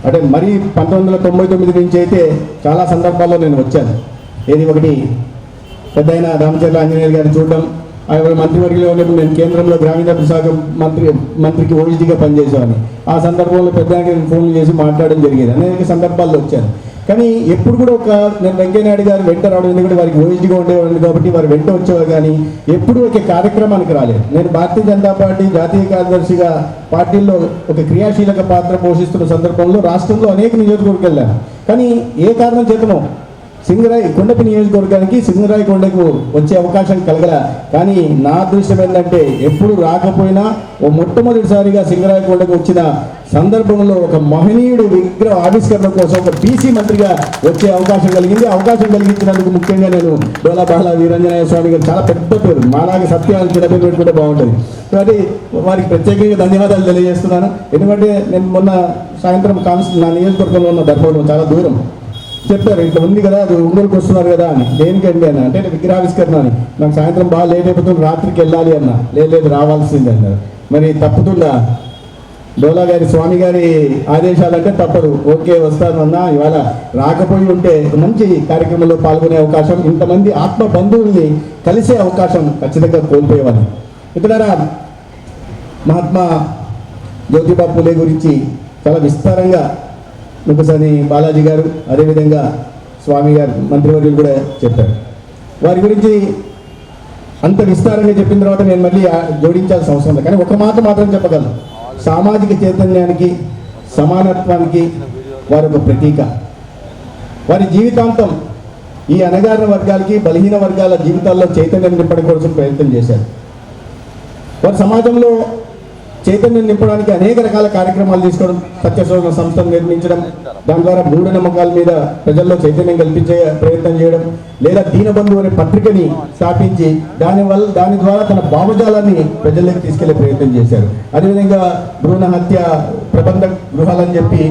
అంటే మరి 1999 నుంచి అయితే చాలా సందర్భాల్లో నేను వచ్చాను. ఏది ఒకటి పెద్దయిన రామచంద్ర ఆంజనేయులు గారిని చూడడం, ఆయన మంత్రివర్గంలో ఉన్నప్పుడు నేను కేంద్రంలో గ్రామీణాభివృద్ధి శాఖ మంత్రికి ఓఎస్డీగా పనిచేసేవాడిని. ఆ సందర్భంలో పెద్దగా నేను ఫోన్లు చేసి మాట్లాడడం జరిగేది. అనేక సందర్భాల్లో వచ్చాను. కానీ ఎప్పుడు కూడా నేను వెంకయ్యనాయుడు గారు వెంట రావడం, ఎందుకంటే వారికి ఓఎస్డీగా ఉండేవాడిని కాబట్టి వారు వెంట వచ్చేవారు. కానీ ఎప్పుడూ ఒక కార్యక్రమానికి రాలేదు. నేను భారతీయ జనతా పార్టీ జాతీయ కార్యదర్శిగా పార్టీల్లో ఒక క్రియాశీలక పాత్ర పోషిస్తున్న సందర్భంలో రాష్ట్రంలో అనేక నియోజకవర్గాలు వెళ్ళాను. కానీ ఏ కారణం చేతనో కొండపి నియోజకవర్గానికి సింగరాయకొండకు వచ్చే అవకాశం కలగల. కానీ నా అదృష్టం ఏంటంటే ఎప్పుడు రాకపోయినా మొట్టమొదటిసారిగా సింగరాయకొండకు వచ్చిన సందర్భంలో ఒక మహనీయుడు విగ్రహ ఆవిష్కరణ కోసం ఒక బీసీ మంత్రిగా వచ్చే అవకాశం కలిగింది. అవకాశం కలిగించినందుకు ముఖ్యంగా నేను డోలబాల వీరాంజనేయ స్వామి గారు, చాలా పెద్ద పేరు, మాలాగా సత్యాలు చిన్న పేరు పెట్టుకుంటే బాగుంటుంది. కాబట్టి వారికి ప్రత్యేకంగా ధన్యవాదాలు తెలియజేస్తున్నాను. ఎందుకంటే నేను మొన్న సాయంత్రం నా నియోజకవర్గంలో ఉన్న ధర్మంలో చాలా దూరం చెప్పారు, ఇట్లా ఉంది కదా, అది ఒంగోలుకి వస్తున్నారు కదా అని. దేనికండి అన్న అంటే విగ్రహావిష్కరణ అని. నాకు సాయంత్రం బాగా లేట్ అయిపోతుంది, రాత్రికి వెళ్ళాలి అన్న. లేదు రావాల్సింది అన్నారు. మరి తప్పుతుందా? డోలా గారి స్వామి గారి ఆదేశాలంటే తప్పదు. ఓకే వస్తాను అన్న. ఇవాళ రాకపోయి ఉంటే మంచి కార్యక్రమంలో పాల్గొనే అవకాశం, ఇంతమంది ఆత్మ బంధువుల్ని కలిసే అవకాశం ఖచ్చితంగా కోల్పోయేవాళ్ళు. ఇతర మహాత్మా జ్యోతిబా పూలే గురించి చాలా విస్తారంగా ఒకసారి బాలాజీ గారు, అదేవిధంగా స్వామి గారు మంత్రివర్యులు కూడా చెప్పారు. వారి గురించి అంత విస్తారంగా చెప్పిన తర్వాత నేను మళ్ళీ జోడించాల్సిన అవసరం లేదు. కానీ ఒక మాట మాత్రం చెప్పగలను, సామాజిక చైతన్యానికి, సమానత్వానికి వారు ఒక ప్రతీక. వారి జీవితాంతం ఈ అణగారిన వర్గాలకి, బలహీన వర్గాల జీవితాల్లో చైతన్యం నింపడం కోసం ప్రయత్నం చేశారు. వారి సమాజంలో చైతన్యం నింపడానికి అనేక రకాల కార్యక్రమాలు తీసుకోవడం, సత్యశోధన సంస్థను నిర్మించడం, దాని ద్వారా మూఢనమ్మకాల మీద ప్రజల్లో చైతన్యం కల్పించే ప్రయత్నం చేయడం, లేదా దీనబంధు అనే పత్రికని స్థాపించి దాని ద్వారా తన భావజాలాన్ని ప్రజల్లోకి తీసుకెళ్లే ప్రయత్నం చేశారు. అదేవిధంగా భ్రూణ హత్య ప్రబంధ గృహాలని చెప్పి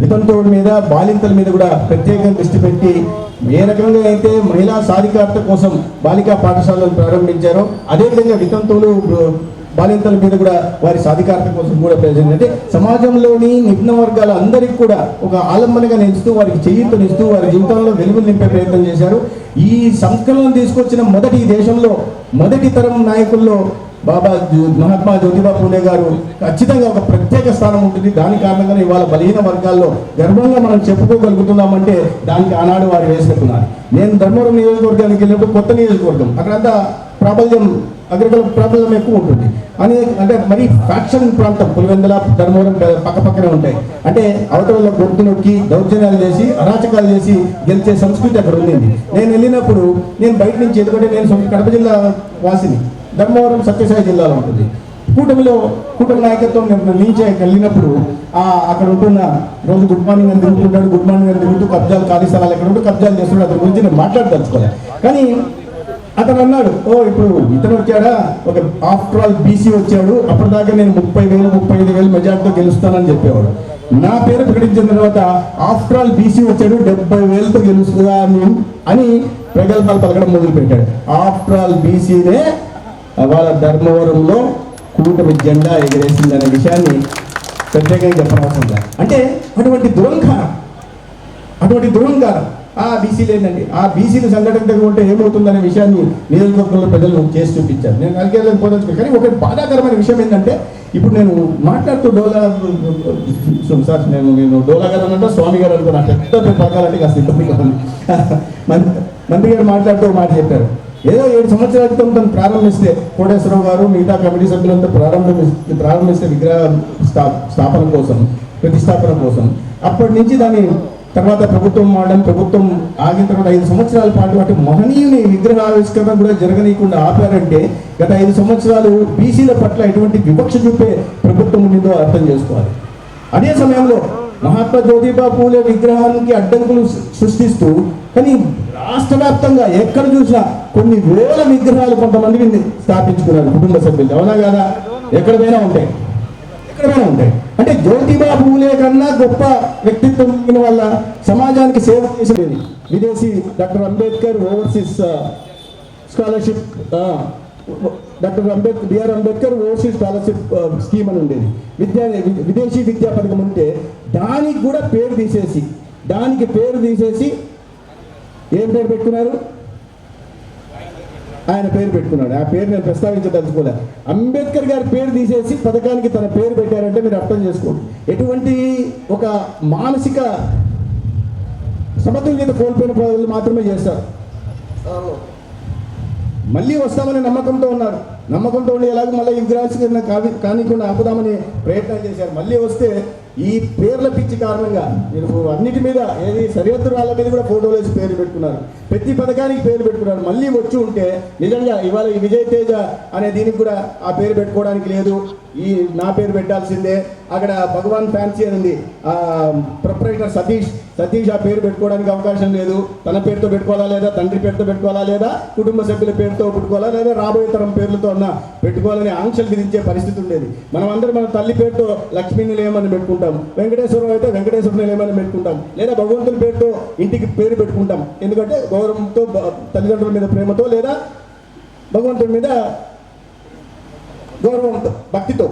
వితంతువుల మీద, బాలింతల మీద కూడా ప్రత్యేకంగా దృష్టి పెట్టి ఏ రకంగా అయితే మహిళా సాధికారత కోసం బాలికా పాఠశాలను ప్రారంభించారో, అదేవిధంగా వితంతువులు బాలింతల మీద కూడా వారి సాధికారత కోసం కూడా ప్రయత్నం. అంటే సమాజంలోని నిమ్న వర్గాల అందరికీ కూడా ఒక ఆలంబనగా నిలుస్తూ, వారికి చేయూతనిస్తూ, వారి జీవితంలో వెలుగులు నింపే ప్రయత్నం చేశారు. ఈ సంస్కరణను తీసుకొచ్చిన ఈ దేశంలో మొదటి తరం నాయకుల్లో మహాత్మా జ్యోతిబా పూలే గారు ఖచ్చితంగా ఒక ప్రత్యేక స్థానం ఉంటుంది. దాని కారణంగానే ఇవాళ బలహీన వర్గాల్లో గర్వంగా మనం చెప్పుకోగలుగుతున్నామంటే దానికి ఆనాడు వారు వేసుకుంటున్నారు. నేను ధర్మవరం నియోజకవర్గానికి వెళ్ళినప్పుడు కొత్త నియోజకవర్గం, అక్కడంతా ప్రాబల్యం అగ్రికల్చర్ ప్రాబల్యం ఎక్కువ ఉంటుంది అంటే మరి ఫ్యాక్షన్ ప్రాంతం పులివెందుల ధర్మవరం పక్కపక్కనే ఉంటాయి. అంటే అవతల గొంతు నొక్కి దౌర్జన్యాలు చేసి అరాచకాలు చేసి గెలిచే సంస్కృతి అక్కడ ఉంది. నేను వెళ్ళినప్పుడు నేను బయట నుంచి, ఎందుకంటే నేను కడప జిల్లా వాసిని, ధర్మవరం సత్యసాయి జిల్లాలో ఉంటుంది. కూటమి నాయకత్వం నుంచి వెళ్ళినప్పుడు అక్కడ ఉంటున్న రోజు గుడ్ మార్నింగ్ అని తిరుగుతుంటాడు, గుడ్ మార్నింగ్ అని తిరుగుతూ కబ్జాలు ఖాళీ స్థలాలు ఎక్కడ ఉంటూ కబ్జాలు చేస్తున్నాడు. అతని గురించి నేను మాట్లాడదలుచుకోలేదు. కానీ అతను అన్నాడు, ఇప్పుడు ఇతను వచ్చాడా, ఒక ఆఫ్టర్ ఆల్ బీసీ వచ్చాడు, అప్పటిదాకా నేను 30,000 35,000 మెజార్టీతో గెలుస్తానని చెప్పేవాడు. నా పేరు ప్రకటించిన తర్వాత ఆఫ్టర్ ఆల్ బీసీ వచ్చాడు, 70,000తో గెలుస్తుందా అని ప్రగల్భాలు పలకడం మొదలుపెట్టాడు. ఆఫ్టర్ ఆల్ బీసీనే వాళ్ళ ధర్మవరంలో కూటమి జెండా ఎగరేసిందనే విషయాన్ని ప్రత్యేకంగా చెప్పనవసరం లేదు. అంటే అటువంటి దురంకారం ఆ బీసీలు ఏంటండి, ఆ బీసీలు సంఘటన ఉంటే ఏమవుతుందనే విషయాన్ని నియోజకవర్గంలో ప్రజలు చేసి చూపించారు. నేను అడిగేదని పోదలుచుకో. కానీ ఒక బాధాకరమైన విషయం ఏంటంటే, ఇప్పుడు నేను మాట్లాడుతూ సార్ నేను డోలా గారు అనంటే స్వామి గారు అనుకున్నా, పెద్ద పలకాలంటే కాస్త ఇబ్బందిగా ఉంది. మంత్రి గారు మాట్లాడుతూ మాట చెప్పారు, ఏదో 7 సంవత్సరాల క్రితం తను ప్రారంభిస్తే, కోటేశ్వరరావు గారు మిగతా కమిటీ సభ్యులంతా ప్రారంభిస్తే విగ్రహ ప్రతిష్టాపన కోసం అప్పటి నుంచి దాని తర్వాత ప్రభుత్వం ఆగిన తర్వాత 5 సంవత్సరాల పాటు అటు మహనీయుని విగ్రహావిష్కరణ కూడా జరగనీయకుండా ఆపారంటే గత 5 సంవత్సరాలు బీసీల పట్ల ఎటువంటి వివక్ష చూపే ప్రభుత్వం ఉండిందో అర్థం చేసుకోవాలి. అదే సమయంలో మహాత్మా జ్యోతిబా పూలే విగ్రహానికి అడ్డంకులు సృష్టిస్తూ, కానీ రాష్ట్ర వ్యాప్తంగా ఎక్కడ చూసినా కొన్ని వేల విగ్రహాలు కొంతమందిని స్థాపించుకున్నారు కుటుంబ సభ్యులు. అవునా కాదా? ఎక్కడైనా ఉంటాయి. అంటే జ్యోతిబా పూలే కన్నా గొప్ప వ్యక్తిత్వం వల్ల సమాజానికి సేవ చేసేది విదేశీ doctor Ambedkar overseas scholarship, BR Ambedkar overseas scholarship scheme అని ఉండేది. విదేశీ విద్యా పథకం ఉంటే దానికి కూడా పేరు తీసేసి ఏం పేరు పెట్టుకున్నారు? ఆయన పేరు పెట్టుకున్నాడు. ఆ పేరు నేను ప్రస్తావించదలుచుకోలే. అంబేద్కర్ గారి పేరు తీసేసి పథకానికి తన పేరు పెట్టారంటే మీరు అర్థం చేసుకోండి, ఎటువంటి ఒక మానసిక సమతుల్యత కోల్పోయిన ప్రజలు మాత్రమే చేస్తారు. మళ్ళీ వస్తామని నమ్మకంతో ఉన్నారు. నమ్మకంతో ఉండి ఎలాగో మళ్ళీ విగ్రహావిష్కరణ కానికుండా ఆపుదామని ప్రయత్నం చేశారు. మళ్ళీ వస్తే ఈ పేర్ల పిచ్చి కారణంగా మీరు అన్నిటి మీద, ఏది సరిహద్దు రాళ్ళ మీద కూడా ఫోటోలు వేసి పేరు పెట్టుకున్నారు, ప్రతి పథకానికి పేరు పెట్టుకున్నారు. మళ్ళీ వచ్చి ఉంటే నిజంగా ఇవాళ ఈ విజయ్ తేజ అనే దీనికి కూడా ఆ పేరు పెట్టుకోవడానికి లేదు, నా పేరు పెట్టాల్సిందే. అక్కడ భగవాన్ ఫ్యాన్సీ అని ఉంది, ప్రొపరేటర్ సతీష్ ఆ పేరు పెట్టుకోవడానికి అవకాశం లేదు. తన పేరుతో పెట్టుకోవాలా లేదా, తండ్రి పేరుతో పెట్టుకోవాలా లేదా, కుటుంబ సభ్యుల పేరుతో పెట్టుకోవాలా లేదా, రాబోయే తరం పేర్లతో అన్నా పెట్టుకోవాలని ఆంక్షలు విధించే పరిస్థితి ఉండేది. మనం అందరం మన తల్లి పేరుతో లక్ష్మీని లేమని పెట్టుకుంటాం, వెంకటేశ్వరం అయితే వెంకటేశ్వరుని లేమని పెట్టుకుంటాం, లేదా భగవంతుని పేరుతో ఇంటికి పేరు పెట్టుకుంటాం. ఎందుకంటే గౌరవంతో, తల్లిదండ్రుల మీద ప్రేమతో, లేదా భగవంతుడి మీద గౌరవంతో, భక్తితో.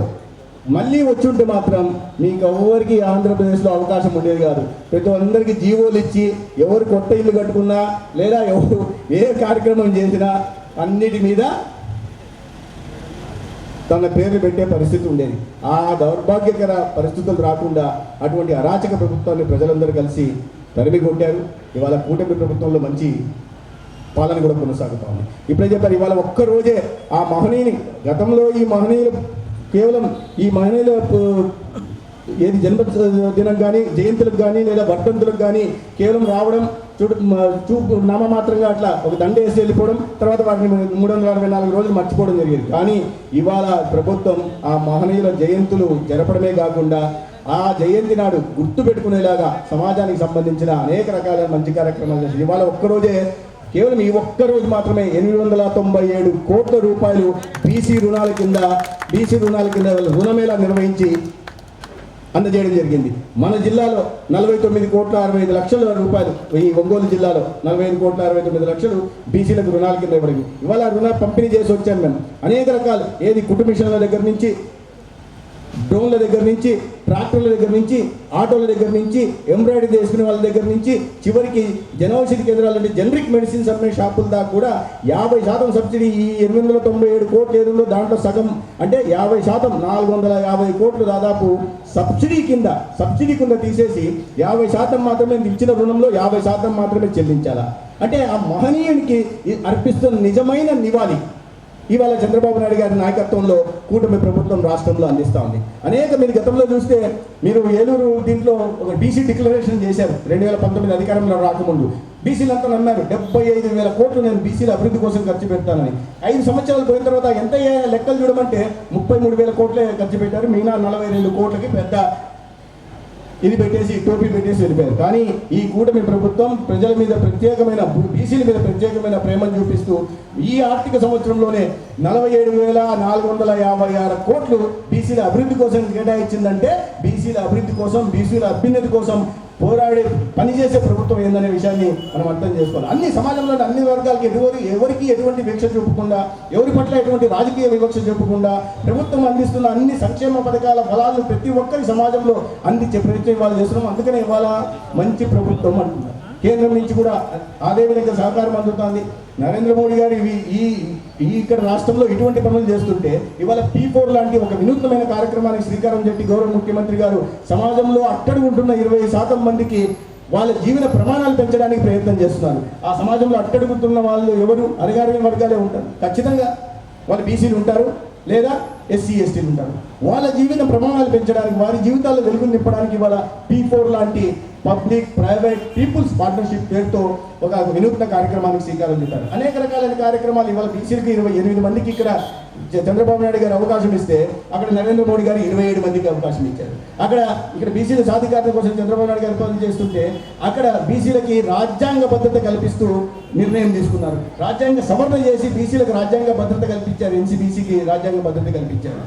మళ్ళీ వచ్చి ఉంటే మాత్రం మీకు ఎవరికి ఆంధ్రప్రదేశ్లో అవకాశం ఉండేది కాదు. ప్రతి అందరికీ జీవోలు ఇచ్చి ఎవరు కొత్త ఇల్లు కట్టుకున్నా లేదా ఎవరు ఏ కార్యక్రమం చేసినా అన్నిటి మీద తన పేర్లు పెట్టే పరిస్థితి ఉండేది. ఆ దౌర్భాగ్యకర పరిస్థితులు రాకుండా అటువంటి అరాచక ప్రభుత్వాన్ని ప్రజలందరూ కలిసి తరిమి కొట్టారు. ఇవాళ కూటమి ప్రభుత్వంలో మంచి పాలన కూడా కొనసాగుతా ఉంది. ఇప్పుడే చెప్పారు, ఇవాళ ఒక్కరోజే ఆ మహనీయుని, గతంలో ఈ మహనీయులు కేవలం ఈ మహనీయుల ఏది జన్మదినం కానీ, జయంతులకు కానీ, లేదా వర్ధంతులకు కానీ కేవలం రావడం, చూపు నామమాత్రంగా అట్లా ఒక దండ వేసి వెళ్ళిపోవడం, తర్వాత వాటిని 364 రోజులు మర్చిపోవడం జరిగేది. కానీ ఇవాళ ప్రభుత్వం ఆ మహనీయుల జయంతులు జరపడమే కాకుండా ఆ జయంతి నాడు గుర్తు పెట్టుకునేలాగా సమాజానికి సంబంధించిన అనేక రకాల మంచి కార్యక్రమాలు చేసింది. ఇవాళ ఒక్కరోజే, కేవలం ఈ ఒక్కరోజు మాత్రమే 897 కోట్ల రూపాయలు బీసీ రుణాల కింద రుణమేళా నిర్వహించి అందజేయడం జరిగింది. మన జిల్లాలో 49,65,00,000 రూపాయలు, ఈ ఒంగోలు జిల్లాలో 45,69,00,000 బీసీలకు రుణాల కింద ఇవ్వడం. ఇవాళ రుణ పంపిణీ చేసి వచ్చాము మేము. అనేక రకాలు, ఏది కుటుంబిషన్ల దగ్గర నుంచి, డ్రోన్ల దగ్గర నుంచి, ట్రాక్టర్ల దగ్గర నుంచి, ఆటోల దగ్గర నుంచి, ఎంబ్రాయిడరీ చేసుకునే వాళ్ళ దగ్గర నుంచి, చివరికి జనౌషధి కేంద్రాలు అంటే జనరిక్ మెడిసిన్స్ అమ్మే షాపుల దాకా కూడా 50% సబ్సిడీ. ఈ 897 కోట్లు ఏదో దాంట్లో సగం అంటే 50%, 450 కోట్లు దాదాపు సబ్సిడీ కింద తీసేసి 50% మాత్రమే ఇచ్చిన రుణంలో 50% మాత్రమే చెల్లించాలా. అంటే ఆ మహనీయునికి అర్పిస్తున్న నిజమైన నివాళి. ఇవాళ చంద్రబాబు నాయుడు గారి నాయకత్వంలో కూటమి ప్రభుత్వం రాష్ట్రంలో అందిస్తూ ఉంది. అనేక మీరు గతంలో చూస్తే మీరు ఏలూరు దీంట్లో ఒక బీసీ డిక్లరేషన్ చేశారు 2019 అధికారంలో రాకముందు. బీసీలు అంతా నమ్మారు 75,000 కోట్లు నేను బీసీల అభివృద్ధి కోసం ఖర్చు పెడతానని. 5 సంవత్సరాలు పోయిన తర్వాత ఎంత లెక్కలు చూడమంటే 33,000 కోట్లే ఖర్చు పెట్టారు. మిగిలిన 42 కోట్లకి పెద్ద ఇది పెట్టేసి టోపీ పెట్టేసి వెళ్ళిపోయారు. కానీ ఈ కూటమి ప్రభుత్వం ప్రజల మీద ప్రత్యేకమైన బీసీల మీద ప్రత్యేకమైన ప్రేమను చూపిస్తూ ఈ ఆర్థిక సంవత్సరంలోనే 47,456 కోట్లు బీసీల అభివృద్ధి కోసం కేటాయించిందంటే బీసీల అభివృద్ధి కోసం, బీసీల అభ్యున్నతి కోసం పోరాడే పనిచేసే ప్రభుత్వం ఏందనే విషయాన్ని మనం అర్థం చేసుకోవాలి. అన్ని సమాజంలోని అన్ని వర్గాలకి ఎవరికి ఎటువంటి వివక్ష చూపకుండా, ఎవరి పట్ల ఎటువంటి రాజకీయ వివక్ష చూపకుండా ప్రభుత్వం అందిస్తున్న అన్ని సంక్షేమ పథకాల ఫలాలను ప్రతి ఒక్కరి సమాజంలో అందించే ప్రయత్నం ఇవాళ చేస్తున్నాం. అందుకనే ఇవాళ మంచి ప్రభుత్వం అంటున్నారు. కేంద్రం నుంచి కూడా అదే విధంగా సహకారం అందుతుంది. నరేంద్ర మోడీ గారు ఇక్కడ రాష్ట్రంలో ఇటువంటి పనులు చేస్తుంటే ఇవాళ P4 లాంటి ఒక వినూత్నమైన కార్యక్రమానికి శ్రీకారం చుట్టి గౌరవ ముఖ్యమంత్రి గారు సమాజంలో అట్టడుగు ఉంటున్న 20% మందికి వాళ్ళ జీవన ప్రమాణాలు పెంచడానికి ప్రయత్నం చేస్తున్నారు. ఆ సమాజంలో అట్టడుగుతున్న వాళ్ళు ఎవరు? అణగారిన వర్గాలే ఉంటారు. ఖచ్చితంగా వాళ్ళు బీసీలు ఉంటారు, లేదా SC STలు ఉంటారు. వాళ్ళ జీవన ప్రమాణాలు పెంచడానికి, వారి జీవితాల్లో వెలుగులు నింపడానికి ఇవాళ P4 లాంటి పబ్లిక్ ప్రైవేట్ పీపుల్స్ పార్ట్నర్షిప్ పేరుతో ఒక వినూత్న కార్యక్రమానికి శ్రీకారం చుట్టారు. అనేక రకాలైన కార్యక్రమాలు ఇవాళ బీసీలకి 28 మందికి ఇక్కడ చంద్రబాబు నాయుడు గారు అవకాశం ఇస్తే అక్కడ నరేంద్ర మోడీ గారు 27 మందికి అవకాశం ఇచ్చారు. ఇక్కడ బీసీల సాధికారత కోసం చంద్రబాబు నాయుడు గారు పనులు చేస్తుంటే అక్కడ బీసీలకి రాజ్యాంగ భద్రత కల్పిస్తూ నిర్ణయం తీసుకున్నారు. రాజ్యాంగ సవరణ చేసి బీసీలకు రాజ్యాంగ భద్రత కల్పించారు. NCBCకి రాజ్యాంగ భద్రత కల్పించారు.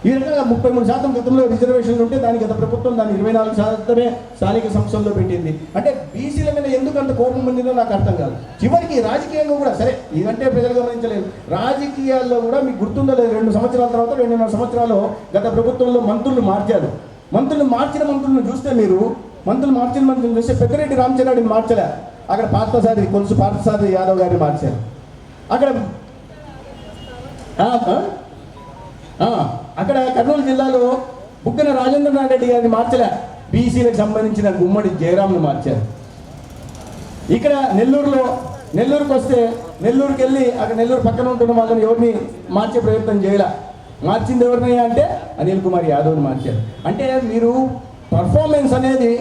ఈ రకంగా 33% గతంలో రిజర్వేషన్లు ఉంటే దాని గత ప్రభుత్వం దాన్ని 24% స్థానిక సంస్థల్లో పెట్టింది. అంటే బీసీల మీద ఎందుకు అంత కోపం పొందిందో నాకు అర్థం కాదు. చివరికి రాజకీయంగా కూడా సరే ఇదంటే ప్రజలు గమనించలేదు. రాజకీయాల్లో కూడా మీకు గుర్తుందో లేదు, 2 సంవత్సరాల తర్వాత 2.5 సంవత్సరాలు గత ప్రభుత్వంలో మంత్రులు మార్చారు. మంత్రులను చూస్తే మీరు మంత్రులు చూస్తే పెద్దిరెడ్డి రామచంద్రారెడ్డిని మార్చలే. అక్కడ పార్థసారథి యాదవ్ గారిని మార్చారు. అక్కడ కర్నూలు జిల్లాలో బుగ్గన రాజేంద్రనాథ్ రెడ్డి గారిని మార్చలే. బీసీలకు సంబంధించిన గుమ్మడి జయరాంను మార్చారు. ఇక్కడ నెల్లూరుకి వస్తే నెల్లూరుకి వెళ్ళి అక్కడ నెల్లూరు పక్కన ఉంటున్న వాళ్ళని ఎవరిని మార్చే ప్రయత్నం చేయలే. మార్చింది ఎవరినయ్యా అంటే అనిల్ కుమార్ యాదవ్ని మార్చారు. అంటే మీరు పర్ఫార్మెన్స్ అనేది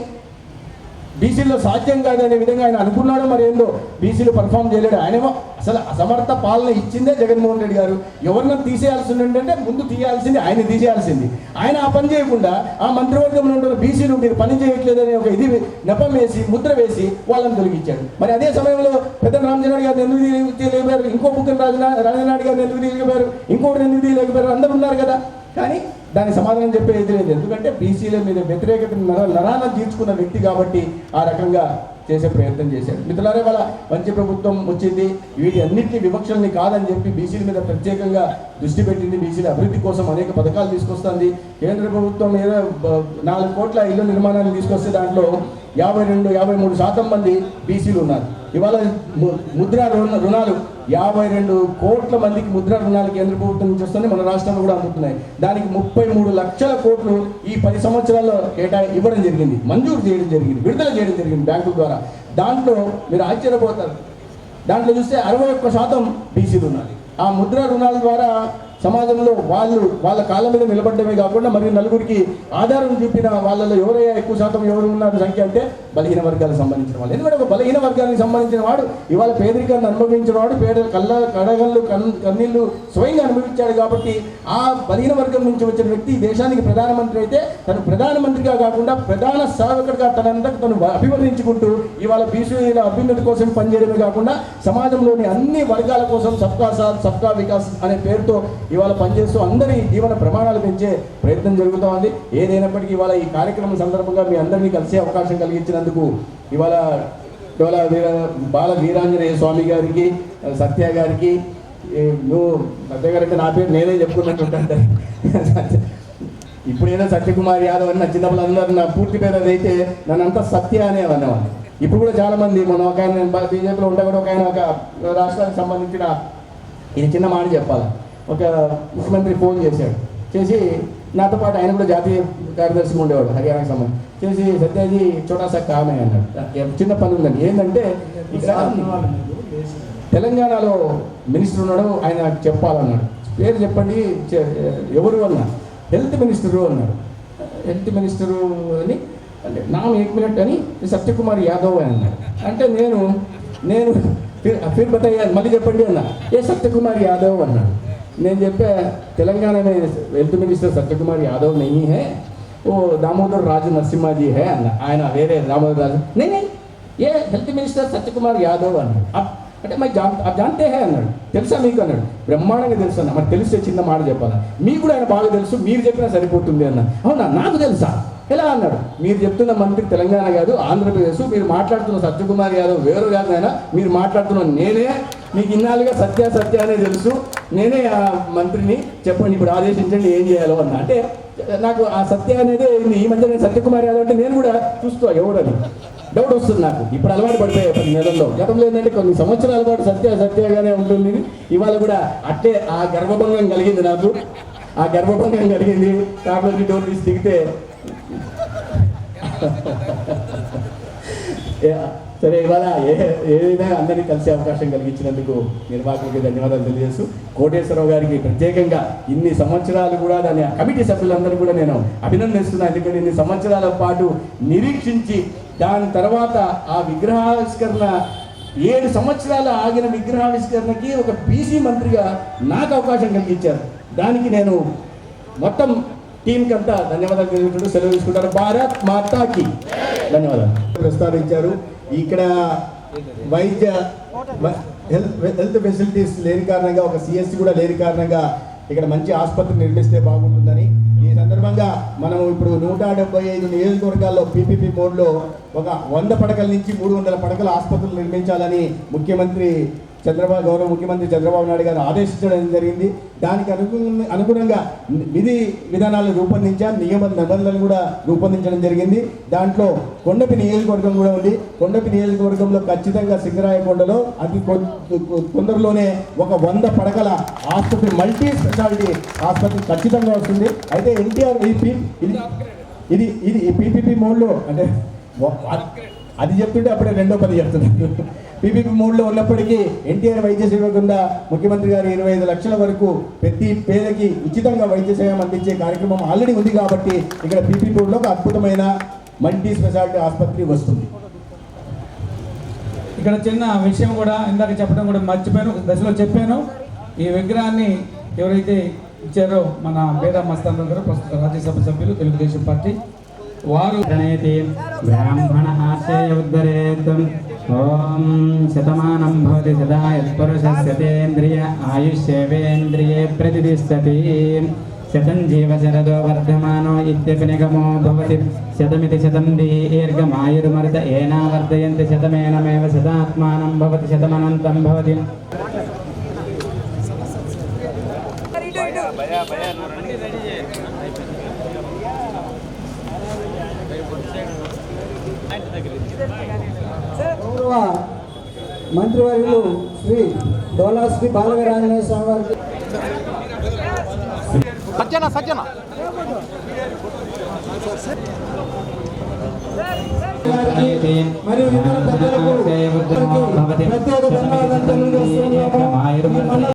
బీసీలో సాధ్యం కాదనే విధంగా ఆయన అనుకున్నాడో మరి ఏందో బీసీలు పర్ఫామ్ చేయలేడు. ఆయనేమో అసలు అసమర్థ పాలన ఇచ్చిందే జగన్మోహన్ రెడ్డి గారు. ఎవరిని తీసేయాల్సింది అంటే ముందు తీయాల్సింది ఆయన తీసేయాల్సింది. ఆయన ఆ పని చేయకుండా ఆ మంత్రివర్గంలో ఉంటున్న బీసీలు మీరు పని చేయట్లేదనే ఒక ఇది నెపం వేసి ముద్ర వేసి వాళ్ళని తొలగించాడు. మరి అదే సమయంలో పెద్ద రామచంద్ర గారిని ఎందుకు తీయలేకపోయారు, ఇంకో బుగ్గన రాజనాయుడు గారిని ఎందుకు తీయలేకపోయారు, ఇంకోటి ఎందుకు తీయలేకపోయారు, అందరూ ఉన్నారు కదా. కానీ దానికి సమాధానం చెప్పేది లేదు. ఎందుకంటే బీసీల మీద వ్యతిరేకత నరాలను తీర్చుకున్న వ్యక్తి కాబట్టి ఆ రకంగా చేసే ప్రయత్నం చేశాడు. మిత్రులారా, వాళ్ళ మంచి ప్రభుత్వం వచ్చింది. వీటి అన్నింటినీ వివక్షల్ని కాదని చెప్పి బీసీల మీద ప్రత్యేకంగా దృష్టి పెట్టింది. బీసీల అభివృద్ధి కోసం అనేక పథకాలు తీసుకొస్తుంది. కేంద్ర ప్రభుత్వం ఏదో 4 కోట్ల ఇళ్ల నిర్మాణాన్ని తీసుకొస్తే దాంట్లో 52-53% మంది బీసీలు ఉన్నారు. ఇవాళ ముద్రా రుణాలు 52 కోట్ల మందికి ముద్రా రుణాలు కేంద్ర ప్రభుత్వం నుంచి వస్తుంది. మన రాష్ట్రంలో కూడా అందుతున్నాయి. దానికి 33 లక్షల కోట్లు ఈ 10 సంవత్సరాల్లో ఇవ్వడం జరిగింది, మంజూరు చేయడం జరిగింది, విడుదల చేయడం జరిగింది బ్యాంకుల ద్వారా. దాంట్లో మీరు ఆశ్చర్యపోతారు. దాంట్లో చూస్తే 61% బీసీలు ఉన్నారు. ఆ ముద్రా రుణాల ద్వారా సమాజంలో వాళ్ళ కాళ్ళ మీద నిలబడమే కాకుండా మరి నలుగురికి ఆధారం చూపిన వాళ్ళలో ఎవరైనా ఎక్కువ శాతం ఎవరు ఉన్నారు సంఖ్య అంటే బలహీన వర్గాలకు సంబంధించిన వాళ్ళు. ఎందుకంటే ఒక బలహీన వర్గానికి సంబంధించిన వాడు ఇవాళ పేదరికాన్ని అనుభవించిన వాడు కన్నీళ్లు స్వయంగా అనుభవించాడు. కాబట్టి ఆ బలహీన వర్గం నుంచి వచ్చిన వ్యక్తి దేశానికి ప్రధానమంత్రి అయితే తను ప్రధానమంత్రిగా కాకుండా ప్రధాన సేవకుడిగా తను అభివర్ణించుకుంటూ ఇవాళ బీసీల అభ్యున్నతి కోసం పనిచేయడమే కాకుండా సమాజంలోని అన్ని వర్గాల కోసం సబ్కా సాత్ సబ్కా వికాస్ అనే పేరుతో ఇవాళ పనిచేస్తూ అందరి జీవన ప్రమాణాలు పెంచే ప్రయత్నం జరుగుతూ ఉంది. ఏదైనప్పటికీ ఇవాళ ఈ కార్యక్రమం సందర్భంగా మీ అందరినీ కలిసే అవకాశం కలిగించినందుకు ఇవాళ బాల వీరాంజనేయ స్వామి గారికి, సత్య గారికి, నువ్వు సత్య గారు అంటే నా పేరు నేనే చెప్పుకున్నట్టుంటే ఇప్పుడేదో సత్యకుమార్ యాదవ్ అని నా చిన్నప్పుడు అందరూ నా పూర్తి పేరు అదైతే నన్నంతా సత్య అనే అనేవాళ్ళు. ఇప్పుడు కూడా చాలామంది మనం ఒక ఆయన బీజేపీలో ఉంటే కూడా ఒక ఆయన ఒక రాష్ట్రానికి సంబంధించిన ఇది చిన్న మాట చెప్పాలి. ఒక ముఖ్యమంత్రి ఫోన్ చేసి నాతో పాటు ఆయన కూడా జాతీయ కార్యదర్శిగా ఉండేవాడు హర్యానాకి సంబంధించి చేసి సత్యాజీ చోటా సా కామే అన్నాడు. చిన్న పని ఉందండి. ఏంటంటే ఇక్కడ తెలంగాణలో మినిస్టర్ ఉన్నాడు, ఆయన నాకు చెప్పాలన్నాడు. పేరు చెప్పండి, ఎవరు అన్నా. హెల్త్ మినిస్టరు అన్నాడు. హెల్త్ మినిస్టరు అని అంటే నామ్ 1 మినిట్ అని సత్యకుమార్ యాదవ్ అని అన్నాడు. అంటే నేను ఫిర్ బతయ్యా మళ్ళీ చెప్పండి అన్నా. ఏ సత్యకుమార్ యాదవ్ అన్నాడు. నేను చెప్పా, తెలంగాణ में హెల్త్ మినిస్టర్ సత్యకుమార్ యాదవ్ नहीं है, वो दामोदर राजू नरसिम्हा जी है అన్న. ఆయన వేరే దామోదర్ రాజు नहीं ఏ హెల్త్ మినిస్టర్ సత్యకుమార్ యాదవ్ అన్నాడు. అంటే మరి జాంతే హే అన్నాడు. తెలుసా మీకు అన్నాడు. బ్రహ్మాండంగా తెలుసు అన్న. మరి తెలిస్తే చిన్న మాట చెప్పాలా, మీకు కూడా ఆయన బాగా తెలుసు, మీరు చెప్పినా సరిపోతుంది అన్న. అవునా, నాకు తెలుసా, ఎలా అన్నాడు. మీరు చెప్తున్న మంత్రి తెలంగాణ కాదు, ఆంధ్రప్రదేశ్. మీరు మాట్లాడుతున్న సత్యకుమార్ యాదవ్ వేరు కాదు ఆయన, మీరు మాట్లాడుతున్న నేనే. మీకు ఇన్నాళ్ళుగా సత్య అనే తెలుసు, నేనే ఆ మంత్రిని, చెప్పండి ఇప్పుడు ఆదేశించండి ఏం చేయాలో అన్న. అంటే నాకు ఆ సత్య అనేది ఈ మధ్య నేను సత్యకుమార్ యాదవ్ అంటే నేను కూడా చూస్తా ఎవరని డౌట్ వస్తుంది నాకు. ఇప్పుడు అలవాటు పడిపోయాయి 10 నెలల్లో. గతంలో ఏంటంటే కొన్ని సంవత్సరాల పాటు సత్యగానే ఉంటుంది. ఇవాళ కూడా అట్టే ఆ గర్వభంగం కలిగింది నాకు. ఆ గర్వభంగం కలిగింది. కాబట్టి డోర్ తీసి దిగితే సరే, ఇవాళ ఏదైనా అందరినీ కలిసే అవకాశం కలిగించినందుకు నిర్వాహకులకి ధన్యవాదాలు తెలియజేస్తూ, కోటేశ్వరరావు గారికి ప్రత్యేకంగా ఇన్ని సంవత్సరాలు కూడా దాని కమిటీ సభ్యులందరూ కూడా నేను అభినందిస్తున్నాను. ఎందుకంటే ఇన్ని సంవత్సరాల పాటు నిరీక్షించి దాని తర్వాత ఆ విగ్రహావిష్కరణ 7 సంవత్సరాలు ఆగిన విగ్రహావిష్కరణకి ఒక బీసీ మంత్రిగా నాకు అవకాశం కలిగించారు. దానికి నేను మొత్తం టీంకి అంతా ధన్యవాదాలు తెలియజేస్తూ సెలవు తీసుకుంటారు. భారత్ మాతాకి ధన్యవాదాలు. ప్రస్తావించారు. ఇక్కడ వైద్య హెల్త్ ఫెసిలిటీస్ లేని కారణంగా, ఒక సిఎస్సి కూడా లేని కారణంగా ఇక్కడ మంచి ఆసుపత్రి నిర్మిస్తే బాగుంటుందని ఈ సందర్భంగా మనం ఇప్పుడు 175 నియోజకవర్గాల్లో పీపీపీ మోడ్లో ఒక 100 పడకల నుంచి 300 పడకల ఆసుపత్రులు నిర్మించాలని గౌరవ ముఖ్యమంత్రి చంద్రబాబు నాయుడు గారు ఆదేశించడం జరిగింది. దానికి అనుగుణంగా విధి విధానాలు రూపొందించాం, నియమ నిబంధనలు కూడా రూపొందించడం జరిగింది. దాంట్లో కొండపి నియోజకవర్గం కూడా ఉంది. కొండపి నియోజకవర్గంలో ఖచ్చితంగా సింగరాయకొండలో అతి తొందరలోనే ఒక 100 పడకల ఆసుపత్రి, మల్టీ స్పెషాలిటీ ఆసుపత్రి ఖచ్చితంగా వస్తుంది. అయితే ఎన్టీఆర్ ఇది పీపీపీ మోడ్లో అంటే అది చెప్తుంటే అప్పుడే రెండో పది చెప్తున్నాను. పీపీపీ మోడ్లో ఉన్నప్పటికీ ఎన్టీఆర్ వైద్య సేవ కింద ముఖ్యమంత్రి గారు 25 లక్షల వరకు ప్రతి పేదకి ఉచితంగా వైద్య సేవ అందించే కార్యక్రమం ఆల్రెడీ ఉంది. కాబట్టి ఇక్కడ పీపీపీ మోడ్లో ఒక అద్భుతమైన మల్టీ స్పెషాలిటీ ఆసుపత్రి వస్తుంది. ఇక్కడ చిన్న విషయం కూడా ఇందాక చెప్పడం కూడా మర్చిపోయాను, దశలో చెప్పాను. ఈ విగ్రహాన్ని ఎవరైతే ఇచ్చారో మన బేరా మస్తాన్ గారు, ప్రస్తుత రాజ్యసభ సభ్యులు, తెలుగుదేశం పార్టీ వారు బ్రాహ్మణ ఉద్ధరేత్. ఓం శతమానం భవతి సదా యత్పురుషస్యతేంద్రియ ఆయుష్యేవేంద్రియే ప్రతిష్టతి. శతం జీవ శరదో వర్ధమానో ఇత్యపి నిగమో భవతి. శతమితి శతం దీర్ఘమాయుర్మరుత ఏనా వర్ధయంతి శతమేనమేవ శతాత్మానం భవతి శతమనంతం భవతి. గౌరవ మంత్రివర్యులు శ్రీ డోలా శ్రీ బాలవీరాంజనేయ స్వామి వారికి మరియు ఇతర పెద్దలకు ప్రత్యేక ధన్యవాదాలు తెలియజేస్తున్నాము.